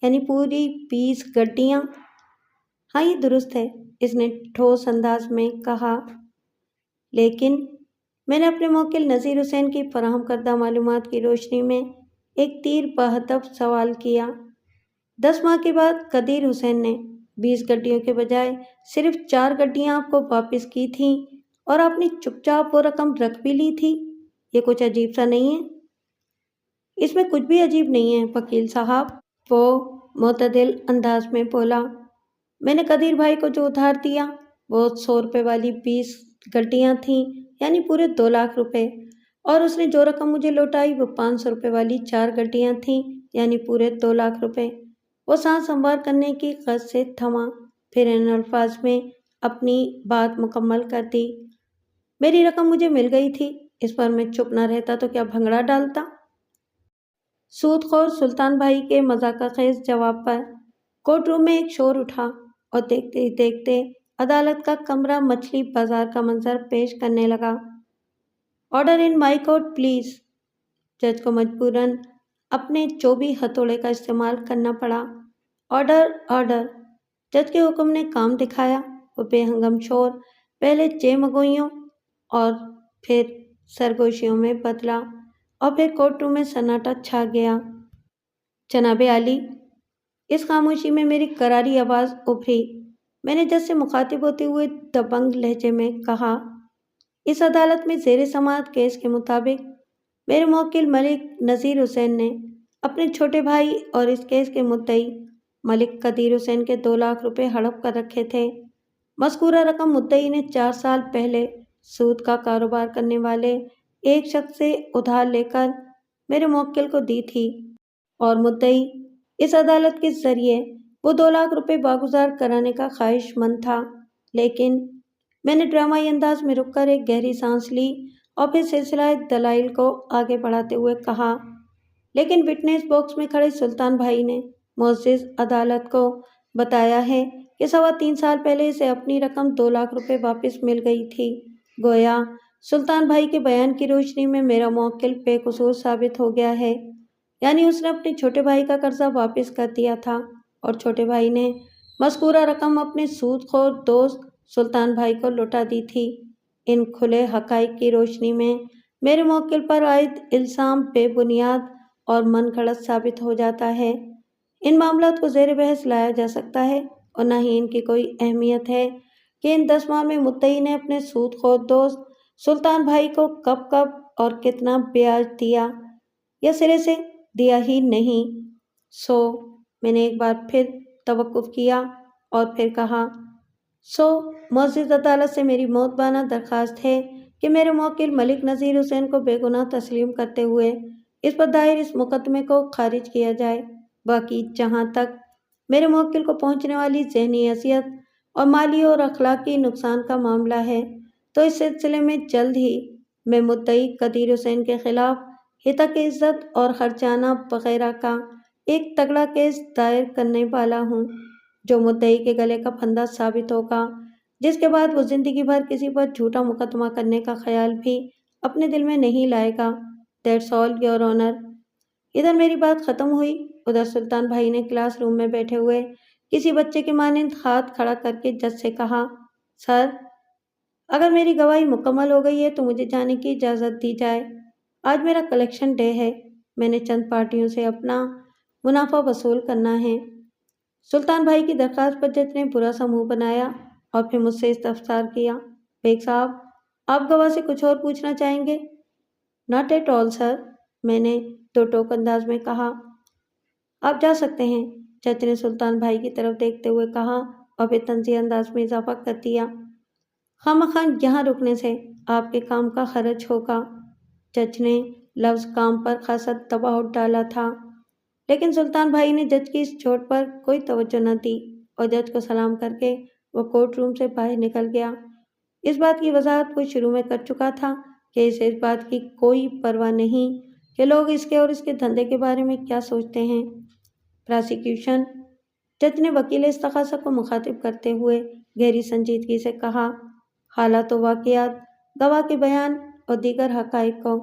S1: یعنی پوری 20 گڈیاں؟ ہاں، یہ درست ہے، اس نے ٹھوس انداز میں کہا۔ لیکن میں نے اپنے موکل نذیر حسین کی فراہم کردہ معلومات کی روشنی میں ایک تیر بہدف سوال کیا۔ 10 ماہ کے بعد قدیر حسین نے 20 گڈیوں کے بجائے صرف 4 گڈیاں آپ کو واپس کی تھیں اور آپ نے چپ چاپ وہ رقم رکھ بھی لی تھی۔ یہ کچھ عجیب سا نہیں ہے؟ اس میں کچھ بھی عجیب نہیں ہے وکیل صاحب، وہ معتدل انداز میں بولا۔ میں نے قدیر بھائی کو جو ادھار دیا وہ 100 روپے والی 20 گڈیاں تھیں، یعنی پورے 2 لاکھ روپے، اور اس نے جو رقم مجھے لوٹائی وہ 500 روپے والی 4 گڈیاں تھیں، یعنی پورے 2 لاکھ روپے۔ وہ سانس ہموار کرنے کی غرض سے تھما، پھر ان الفاظ میں اپنی بات مکمل کر دی، میری رقم مجھے مل گئی تھی، اس پر میں چپ نہ رہتا تو کیا بھنگڑا ڈالتا؟ سود خور سلطان بھائی کے مذاقہ خیز جواب پر کورٹ روم میں ایک شور اٹھا اور دیکھتے ہی دیکھتے عدالت کا کمرہ مچھلی بازار کا منظر پیش کرنے لگا۔ Order in my court please. جج کو مجبوراً اپنے چوبی ہتھوڑے کا استعمال کرنا پڑا۔ Order, order. جج کے حکم نے کام دکھایا۔ وہ بے ہنگم شور پہلے چیمگوئیوں اور پھر سرگوشیوں میں بدلا اور پھر کورٹ روم میں سناٹا چھا گیا۔ جناب عالی، اس خاموشی میں میری کراری آواز ابھری۔ میں نے جج سے مخاطب ہوتے ہوئے دبنگ لہجے میں کہا، اس عدالت میں زیر سماعت کیس کے مطابق میرے موکل ملک نذیر حسین نے اپنے چھوٹے بھائی اور اس کیس کے مدعی ملک قدیر حسین کے 2 لاکھ روپے ہڑپ کر رکھے تھے۔ مذکورہ رقم مدعی نے 4 سال پہلے سود کا کاروبار کرنے والے ایک شخص سے ادھار لے کر میرے موکل کو دی تھی، اور مدعی اس عدالت کے ذریعے وہ 2 لاکھ روپے واگزار کرانے کا خواہش مند تھا۔ لیکن میں نے ڈرامائی انداز میں رک کر ایک گہری سانس لی اور پھر سلسلہ دلائل کو آگے بڑھاتے ہوئے کہا، لیکن وٹنس باکس میں کھڑے سلطان بھائی نے معزز عدالت کو بتایا ہے کہ 3.25 سال پہلے اسے اپنی رقم 2 لاکھ روپے واپس مل گئی تھی۔ گویا سلطان بھائی کے بیان کی روشنی میں میرا موکل بے قصور ثابت ہو گیا ہے، یعنی اس نے اپنے چھوٹے بھائی کا قرضہ واپس کر دیا تھا اور چھوٹے بھائی نے مذکورہ رقم اپنے سود خور دوست سلطان بھائی کو لوٹا دی تھی۔ ان کھلے حقائق کی روشنی میں میرے موکل پر عائد الزام بے بنیاد اور من گھڑت ثابت ہو جاتا ہے۔ ان معاملات کو زیر بحث لایا جا سکتا ہے اور نہ ہی ان کی کوئی اہمیت ہے کہ ان 10 ماہ میں مدعی نے اپنے سود خور دوست سلطان بھائی کو کب کب اور کتنا بیاج دیا یا سرے سے دیا ہی نہیں۔ میں نے ایک بار پھر توقف کیا اور پھر کہا، معزز عدالت سے میری مؤدبانہ درخواست ہے کہ میرے موکل ملک نذیر حسین کو بے گناہ تسلیم کرتے ہوئے اس پر دائر اس مقدمے کو خارج کیا جائے۔ باقی جہاں تک میرے موکل کو پہنچنے والی ذہنی اذیت اور مالی اور اخلاقی نقصان کا معاملہ ہے تو اس سلسلے میں جلد ہی میں مدعی قدیر حسین کے خلاف ہتک عزت اور خرچانہ وغیرہ کا ایک تگڑا کیس دائر کرنے والا ہوں، جو مدعی کے گلے کا پھندا ثابت ہوگا، جس کے بعد وہ زندگی بھر کسی پر جھوٹا مقدمہ کرنے کا خیال بھی اپنے دل میں نہیں لائے گا۔ That's all your honour. ادھر میری بات ختم ہوئی، ادھر سلطان بھائی نے کلاس روم میں بیٹھے ہوئے کسی بچے کے مانند ہاتھ کھڑا کر کے جج سے کہا، سر، اگر میری گواہی مکمل ہو گئی ہے تو مجھے جانے کی اجازت دی جائے۔ آج میرا کلیکشن ڈے ہے، میں نے چند پارٹیوں سے اپنا منافع وصول کرنا ہے۔ سلطان بھائی کی درخواست پر جج نے برا سا منہ بنایا اور پھر مجھ سے استفسار کیا، بیگ صاحب، آپ گواہ سے کچھ اور پوچھنا چاہیں گے؟ ناٹ ایٹ آل سر، میں نے دو ٹوک انداز میں کہا۔ آپ جا سکتے ہیں، جج نے سلطان بھائی کی طرف دیکھتے ہوئے کہا اور پھر طنزیہ انداز میں اضافہ کر دیا، خواہ یہاں رکنے سے آپ کے کام کا خرچ ہوگا۔ جج نے لفظ کام پر خاصا دباؤ ڈالا تھا، لیکن سلطان بھائی نے جج کی اس چوٹ پر کوئی توجہ نہ دی اور جج کو سلام کر کے وہ کورٹ روم سے باہر نکل گیا۔ اس بات کی وضاحت وہ شروع میں کر چکا تھا کہ اسے اس بات کی کوئی پرواہ نہیں کہ لوگ اس کے اور اس کے دھندے کے بارے میں کیا سوچتے ہیں۔ پراسیکیوشن، جج نے وکیل استغاثہ کو مخاطب کرتے ہوئے گہری سنجیدگی سے کہا، حالات و واقعات، گواہ کے بیان اور دیگر حقائق کو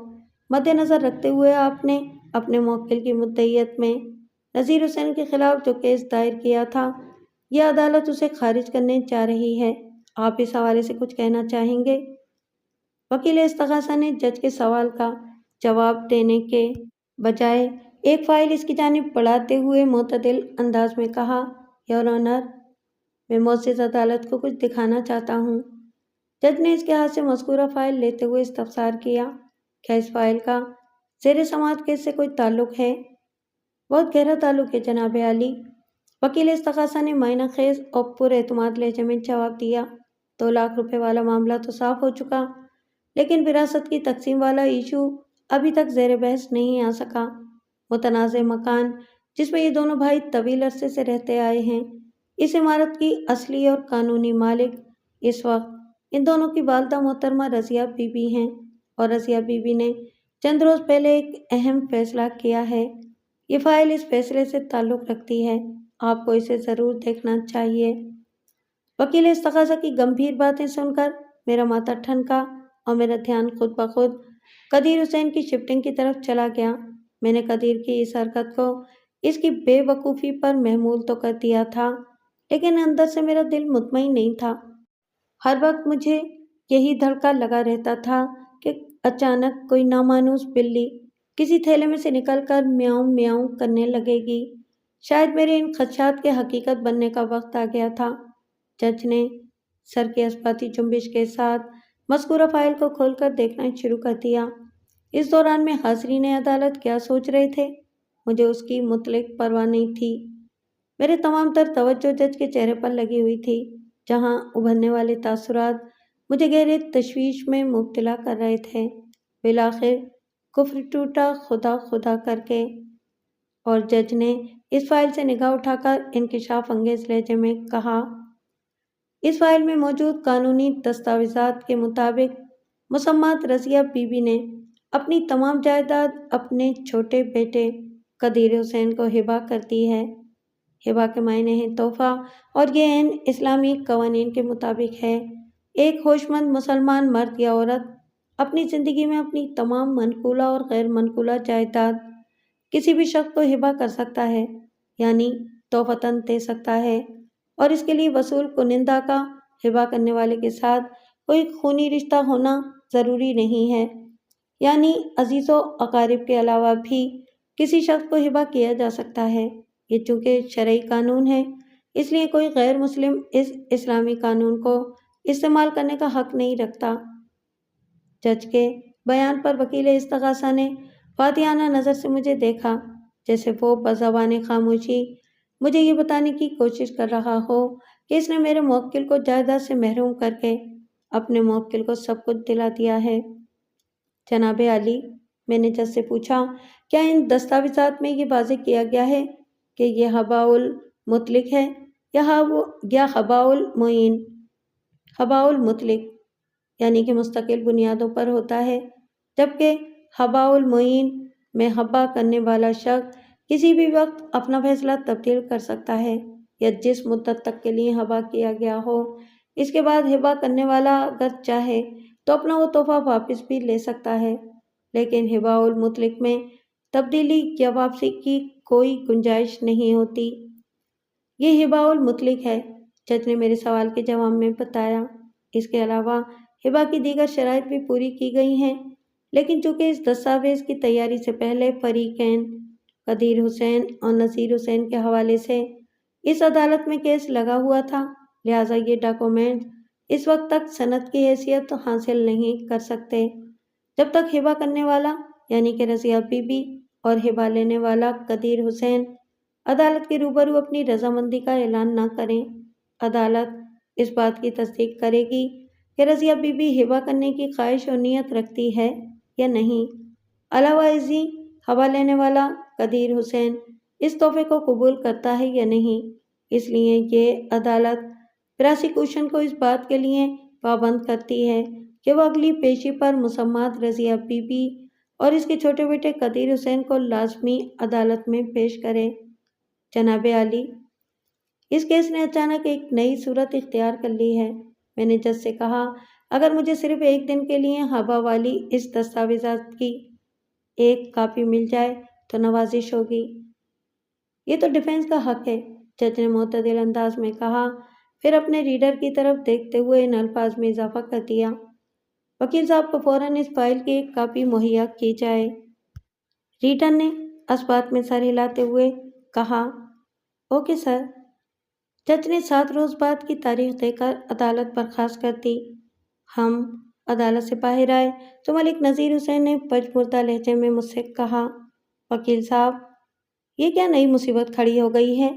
S1: مد نظر رکھتے ہوئے آپ نے اپنے موکل کی مدعیت میں نذیر حسین کے خلاف جو کیس دائر کیا تھا، یہ عدالت اسے خارج کرنے جا رہی ہے۔ آپ اس حوالے سے کچھ کہنا چاہیں گے؟ وکیل استغاثہ نے جج کے سوال کا جواب دینے کے بجائے ایک فائل اس کی جانب بڑھاتے ہوئے معتدل انداز میں کہا، یور آنر، میں معزز عدالت کو کچھ دکھانا چاہتا ہوں۔ جج نے اس کے ہاتھ سے مذکورہ فائل لیتے ہوئے استفسار کیا، کیا اس فائل کا زیر سماعت کیس سے کوئی تعلق ہے؟ بہت گہرا تعلق ہے جناب عالی، وکیل استغاثہ نے معنی خیز اور پر اعتماد لہجے میں جواب دیا۔ 2 لاکھ روپے والا معاملہ تو صاف ہو چکا، لیکن وراثت کی تقسیم والا ایشو ابھی تک زیر بحث نہیں آ سکا۔ متنازع مکان جس میں یہ دونوں بھائی طویل عرصے سے رہتے آئے ہیں، اس عمارت کی اصلی اور قانونی مالک اس وقت ان دونوں کی والدہ محترمہ رضیہ بی بی ہیں، اور رضیہ بی بی نے چند روز پہلے ایک اہم فیصلہ کیا ہے۔ یہ فائل اس فیصلے سے تعلق رکھتی ہے، آپ کو اسے ضرور دیکھنا چاہیے۔ وکیل استغاثہ کی گمبھیر باتیں سن کر میرا ماتھا ٹھنکا اور میرا دھیان خود بخود قدیر حسین کی شفٹنگ کی طرف چلا گیا۔ میں نے قدیر کی اس حرکت کو اس کی بے وقوفی پر محمول تو کر دیا تھا، لیکن اندر سے میرا دل مطمئن نہیں تھا۔ ہر وقت مجھے یہی دھڑکا لگا رہتا تھا کہ اچانک کوئی نامانوس بلی کسی تھیلے میں سے نکل کر میاؤں میاؤں کرنے لگے گی۔ شاید میرے ان خدشات کے حقیقت بننے کا وقت آ گیا تھا۔ جج نے سر کی اسباتی جنبش کے ساتھ مذکورہ فائل کو کھول کر دیکھنا شروع کر دیا۔ اس دوران میں حاضرین عدالت کیا سوچ رہے تھے، مجھے اس کی مطلق پرواہ نہیں تھی۔ میرے تمام تر توجہ جج کے چہرے پر لگی ہوئی تھی، جہاں ابھرنے والے تاثرات مجھے گہرے تشویش میں مبتلا کر رہے تھے۔ بالآخر کفر ٹوٹا خدا خدا کر کے، اور جج نے اس فائل سے نگاہ اٹھا کر انکشاف انگیز لہجے میں کہا، اس فائل میں موجود قانونی دستاویزات کے مطابق مسمات رضیہ بی بی نے اپنی تمام جائیداد اپنے چھوٹے بیٹے قدیر حسین کو ہبہ کر دی ہے۔ ہبہ کے معنی ہے تحفہ، اور یہ عین اسلامی قوانین کے مطابق ہے۔ ایک ہوش مند مسلمان مرد یا عورت اپنی زندگی میں اپنی تمام منقولہ اور غیر منقولہ جائیداد کسی بھی شخص کو ہبہ کر سکتا ہے، یعنی تحفتاً دے سکتا ہے، اور اس کے لیے وصول کنندہ کا ہبہ کرنے والے کے ساتھ کوئی خونی رشتہ ہونا ضروری نہیں ہے، یعنی عزیز و اقارب کے علاوہ بھی کسی شخص کو ہبہ کیا جا سکتا ہے۔ یہ چونکہ شرعی قانون ہے، اس لیے کوئی غیر مسلم اس اسلامی قانون کو استعمال کرنے کا حق نہیں رکھتا۔ جج کے بیان پر وکیل استغاثہ نے فاتحانہ نظر سے مجھے دیکھا، جیسے وہ بزبان خاموشی مجھے یہ بتانے کی کوشش کر رہا ہو کہ اس نے میرے موکل کو جائیداد سے محروم کر کے اپنے موکل کو سب کچھ دلا دیا ہے۔ جناب عالی، میں نے جج سے پوچھا، کیا ان دستاویزات میں یہ واضح کیا گیا ہے کہ یہ ہبہ المطلق ہے یا ہبہ المعین؟ ہبہ المطلق یعنی کہ مستقل بنیادوں پر ہوتا ہے، جبکہ ہبہ المعین میں ہبہ کرنے والا شخص کسی بھی وقت اپنا فیصلہ تبدیل کر سکتا ہے، یا جس مدت تک کے لیے ہبہ کیا گیا ہو اس کے بعد ہبہ کرنے والا اگر چاہے تو اپنا وہ تحفہ واپس بھی لے سکتا ہے، لیکن ہبہ المطلق میں تبدیلی یا واپسی کی کوئی گنجائش نہیں ہوتی۔ یہ ہبہ المطلق ہے، جج نے میرے سوال کے جواب میں بتایا۔ اس کے علاوہ ہبا کی دیگر شرائط بھی پوری کی گئی ہیں، لیکن چونکہ اس دستاویز کی تیاری سے پہلے فریقین قدیر حسین اور نذیر حسین کے حوالے سے اس عدالت میں کیس لگا ہوا تھا، لہٰذا یہ ڈاکومنٹ اس وقت تک سند کی حیثیت حاصل نہیں کر سکتے جب تک ہبا کرنے والا یعنی کہ رضیہ بی بی اور ہبا لینے والا قدیر حسین عدالت کے روبرو اپنی رضامندی کا اعلان نہ کریں۔ عدالت اس بات کی تصدیق کرے گی کہ رضیہ بی بی ہبا کرنے کی خواہش اور نیت رکھتی ہے یا نہیں۔ علاوہ ازیں ہبا لینے والا قدیر حسین اس تحفے کو قبول کرتا ہے یا نہیں۔ اس لیے یہ عدالت پراسیکیوشن کو اس بات کے لیے پابند کرتی ہے کہ وہ اگلی پیشی پر مسمات رضیہ بی بی اور اس کے چھوٹے بیٹے قدیر حسین کو لازمی عدالت میں پیش کرے۔ جناب عالی، اس کیس نے اچانک ایک نئی صورت اختیار کر لی ہے۔ میں نے جج سے کہا، اگر مجھے صرف ایک دن کے لیے ہبا والی اس دستاویزات کی ایک کاپی مل جائے تو نوازش ہوگی۔ یہ تو ڈیفنس کا حق ہے، جج نے معتدل انداز میں کہا، پھر اپنے ریڈر کی طرف دیکھتے ہوئے ان الفاظ میں اضافہ کر دیا، وکیل صاحب کو فوراً اس فائل کی ایک کاپی مہیا کی جائے۔ ریڈر نے اثبات میں سر ہلاتے ہوئے کہا، اوکے سر۔ جج نے 7 روز بعد کی تاریخ دے کر عدالت برخاست کر دی۔ ہم عدالت سے باہر آئے تو ملک نذیر حسین نے پجمردہ لہجے میں مجھ سے کہا، وکیل صاحب، یہ کیا نئی مصیبت کھڑی ہو گئی ہے؟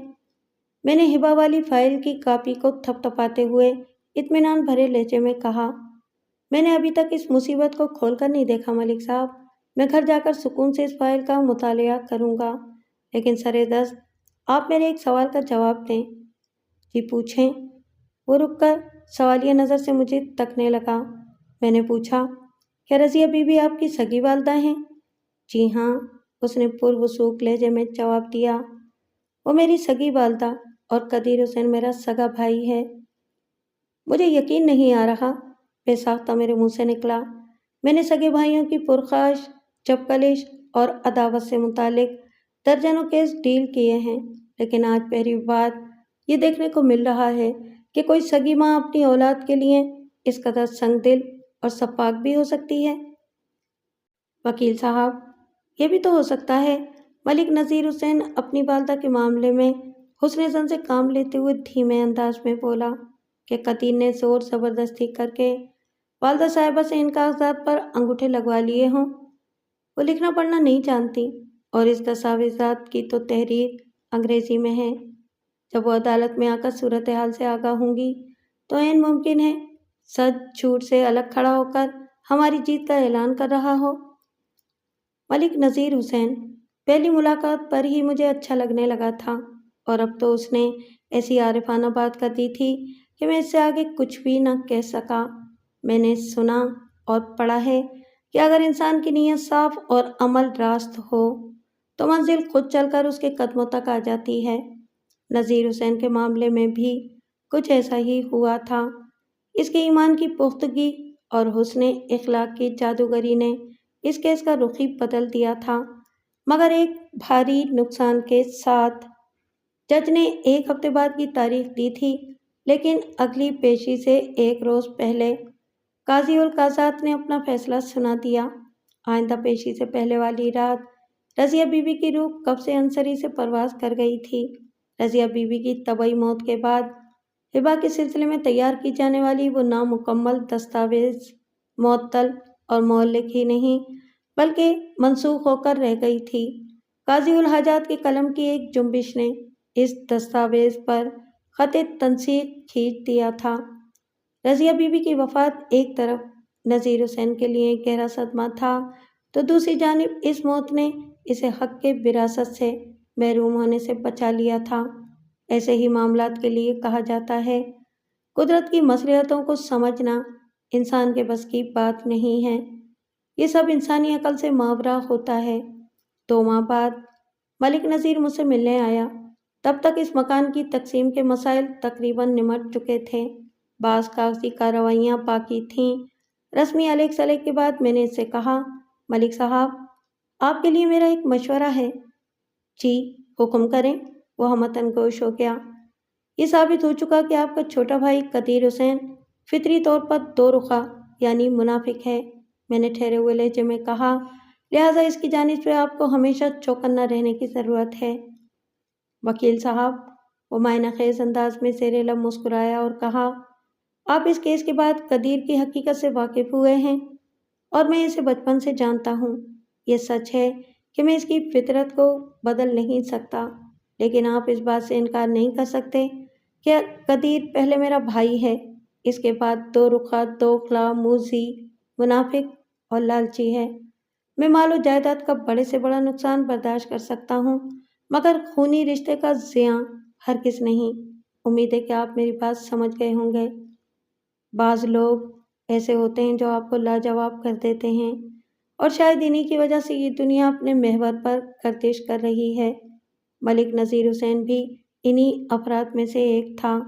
S1: میں نے ہبا والی فائل کی کاپی کو تھپ تھپاتے ہوئے اطمینان بھرے لہجے میں کہا، میں نے ابھی تک اس مصیبت کو کھول کر نہیں دیکھا ملک صاحب، میں گھر جا کر سکون سے اس فائل کا مطالعہ کروں گا، لیکن سر دست آپ میرے ایک سوال کا جواب دیں۔ جی پوچھیں۔ وہ رک کر سوالیہ نظر سے مجھے تکنے لگا۔ میں نے پوچھا، کیا رضیہ بی بی آپ کی سگی والدہ ہیں؟ جی ہاں، اس نے پروسوک لہجے میں جواب دیا، وہ میری سگی والدہ اور قدیر حسین میرا سگا بھائی ہے۔ مجھے یقین نہیں آ رہا، بے ساختہ میرے منہ سے نکلا۔ میں نے سگے بھائیوں کی پرخاش، چپکلش اور عداوت سے متعلق درجنوں کیس ڈیل کیے ہیں، لیکن آج پہلی بار یہ دیکھنے کو مل رہا ہے کہ کوئی سگی ماں اپنی اولاد کے لیے اس قدر سنگ دل اور سفاک بھی ہو سکتی ہے۔ وکیل صاحب، یہ بھی تو ہو سکتا ہے، ملک نذیر حسین اپنی والدہ کے معاملے میں حسن ظن سے کام لیتے ہوئے دھیمے انداز میں بولا، کہ قدیر نے زور زبردستی کر کے والدہ صاحبہ سے ان کاغذات پر انگوٹھے لگوا لیے ہوں۔ وہ لکھنا پڑھنا نہیں جانتی اور اس دستاویزات کی تو تحریر انگریزی میں ہے۔ جب وہ عدالت میں آ کر صورتحال سے آگاہ ہوں گی تو عین ممکن ہے سچ جھوٹ سے الگ کھڑا ہو کر ہماری جیت کا اعلان کر رہا ہو۔ ملک نذیر حسین پہلی ملاقات پر ہی مجھے اچھا لگنے لگا تھا، اور اب تو اس نے ایسی عارفانہ بات کر دی تھی کہ میں اس سے آگے کچھ بھی نہ کہہ سکا۔ میں نے سنا اور پڑھا ہے کہ اگر انسان کی نیت صاف اور عمل راست ہو تو منزل خود چل کر اس کے قدموں تک آ جاتی ہے۔ نذیر حسین کے معاملے میں بھی کچھ ایسا ہی ہوا تھا۔ اس کے ایمان کی پختگی اور حسن اخلاق کی جادوگری نے اس کیس کا رخ ہی بدل دیا تھا، مگر ایک بھاری نقصان کے ساتھ۔ جج نے 1 ہفتے بعد کی تاریخ دی تھی، لیکن اگلی پیشی سے 1 روز پہلے قاضی القاضات نے اپنا فیصلہ سنا دیا۔ آئندہ پیشی سے پہلے والی رات رضیہ بی بی کی روح کب سے انصری سے پرواز کر گئی تھی۔ رضیہ بی بی کی طبعی موت کے بعد ہبا کے سلسلے میں تیار کی جانے والی وہ نامکمل دستاویز معطل اور معلق ہی نہیں بلکہ منسوخ ہو کر رہ گئی تھی۔ قاضی الحاجات کے قلم کی ایک جنبش نے اس دستاویز پر خط تنسیق کھینچ دیا تھا۔ رضیہ بی بی کی وفات ایک طرف نذیر حسین کے لیے گہرا صدمہ تھا تو دوسری جانب اس موت نے اسے حق کے وراثت سے محروم ہونے سے بچا لیا تھا۔ ایسے ہی معاملات کے لیے کہا جاتا ہے، قدرت کی مصلحتوں کو سمجھنا انسان کے بس کی بات نہیں ہے، یہ سب انسانی عقل سے ماورا ہوتا ہے۔ 2 ماہ بعد ملک نذیر مجھ سے ملنے آیا۔ تب تک اس مکان کی تقسیم کے مسائل تقریباً نمٹ چکے تھے، بعض کاغذی کارروائیاں باقی تھیں۔ رسمی علیق سلیق کے بعد میں نے اس سے کہا، ملک صاحب، آپ کے لیے میرا ایک مشورہ ہے۔ جی حکم کریں، وہ ہمتاً گوش ہو گیا۔ یہ ثابت ہو چکا کہ آپ کا چھوٹا بھائی قدیر حسین فطری طور پر دو رخا یعنی منافق ہے، میں نے ٹھہرے ہوئے لہجے میں کہا، لہٰذا اس کی جانب سے آپ کو ہمیشہ چوکنا رہنے کی ضرورت ہے۔ وکیل صاحب، وہ معنی خیز انداز میں زیر لب مسکرایا اور کہا، آپ اس کیس کے بعد قدیر کی حقیقت سے واقف ہوئے ہیں اور میں اسے بچپن سے جانتا ہوں۔ یہ سچ ہے کہ میں اس کی فطرت کو بدل نہیں سکتا، لیکن آپ اس بات سے انکار نہیں کر سکتے کہ قدیر پہلے میرا بھائی ہے، اس کے بعد دو رخا، دو اخلاق، موذی، منافق اور لالچی ہے۔ میں مال و جائیداد کا بڑے سے بڑا نقصان برداشت کر سکتا ہوں، مگر خونی رشتے کا زیاں ہرگز نہیں۔ امید ہے کہ آپ میری بات سمجھ گئے ہوں گے۔ بعض لوگ ایسے ہوتے ہیں جو آپ کو لاجواب کر دیتے ہیں، اور شاید انہی کی وجہ سے یہ دنیا اپنے محور پر گردش کر رہی ہے۔ ملک نذیر حسین بھی انہی افراد میں سے ایک تھا۔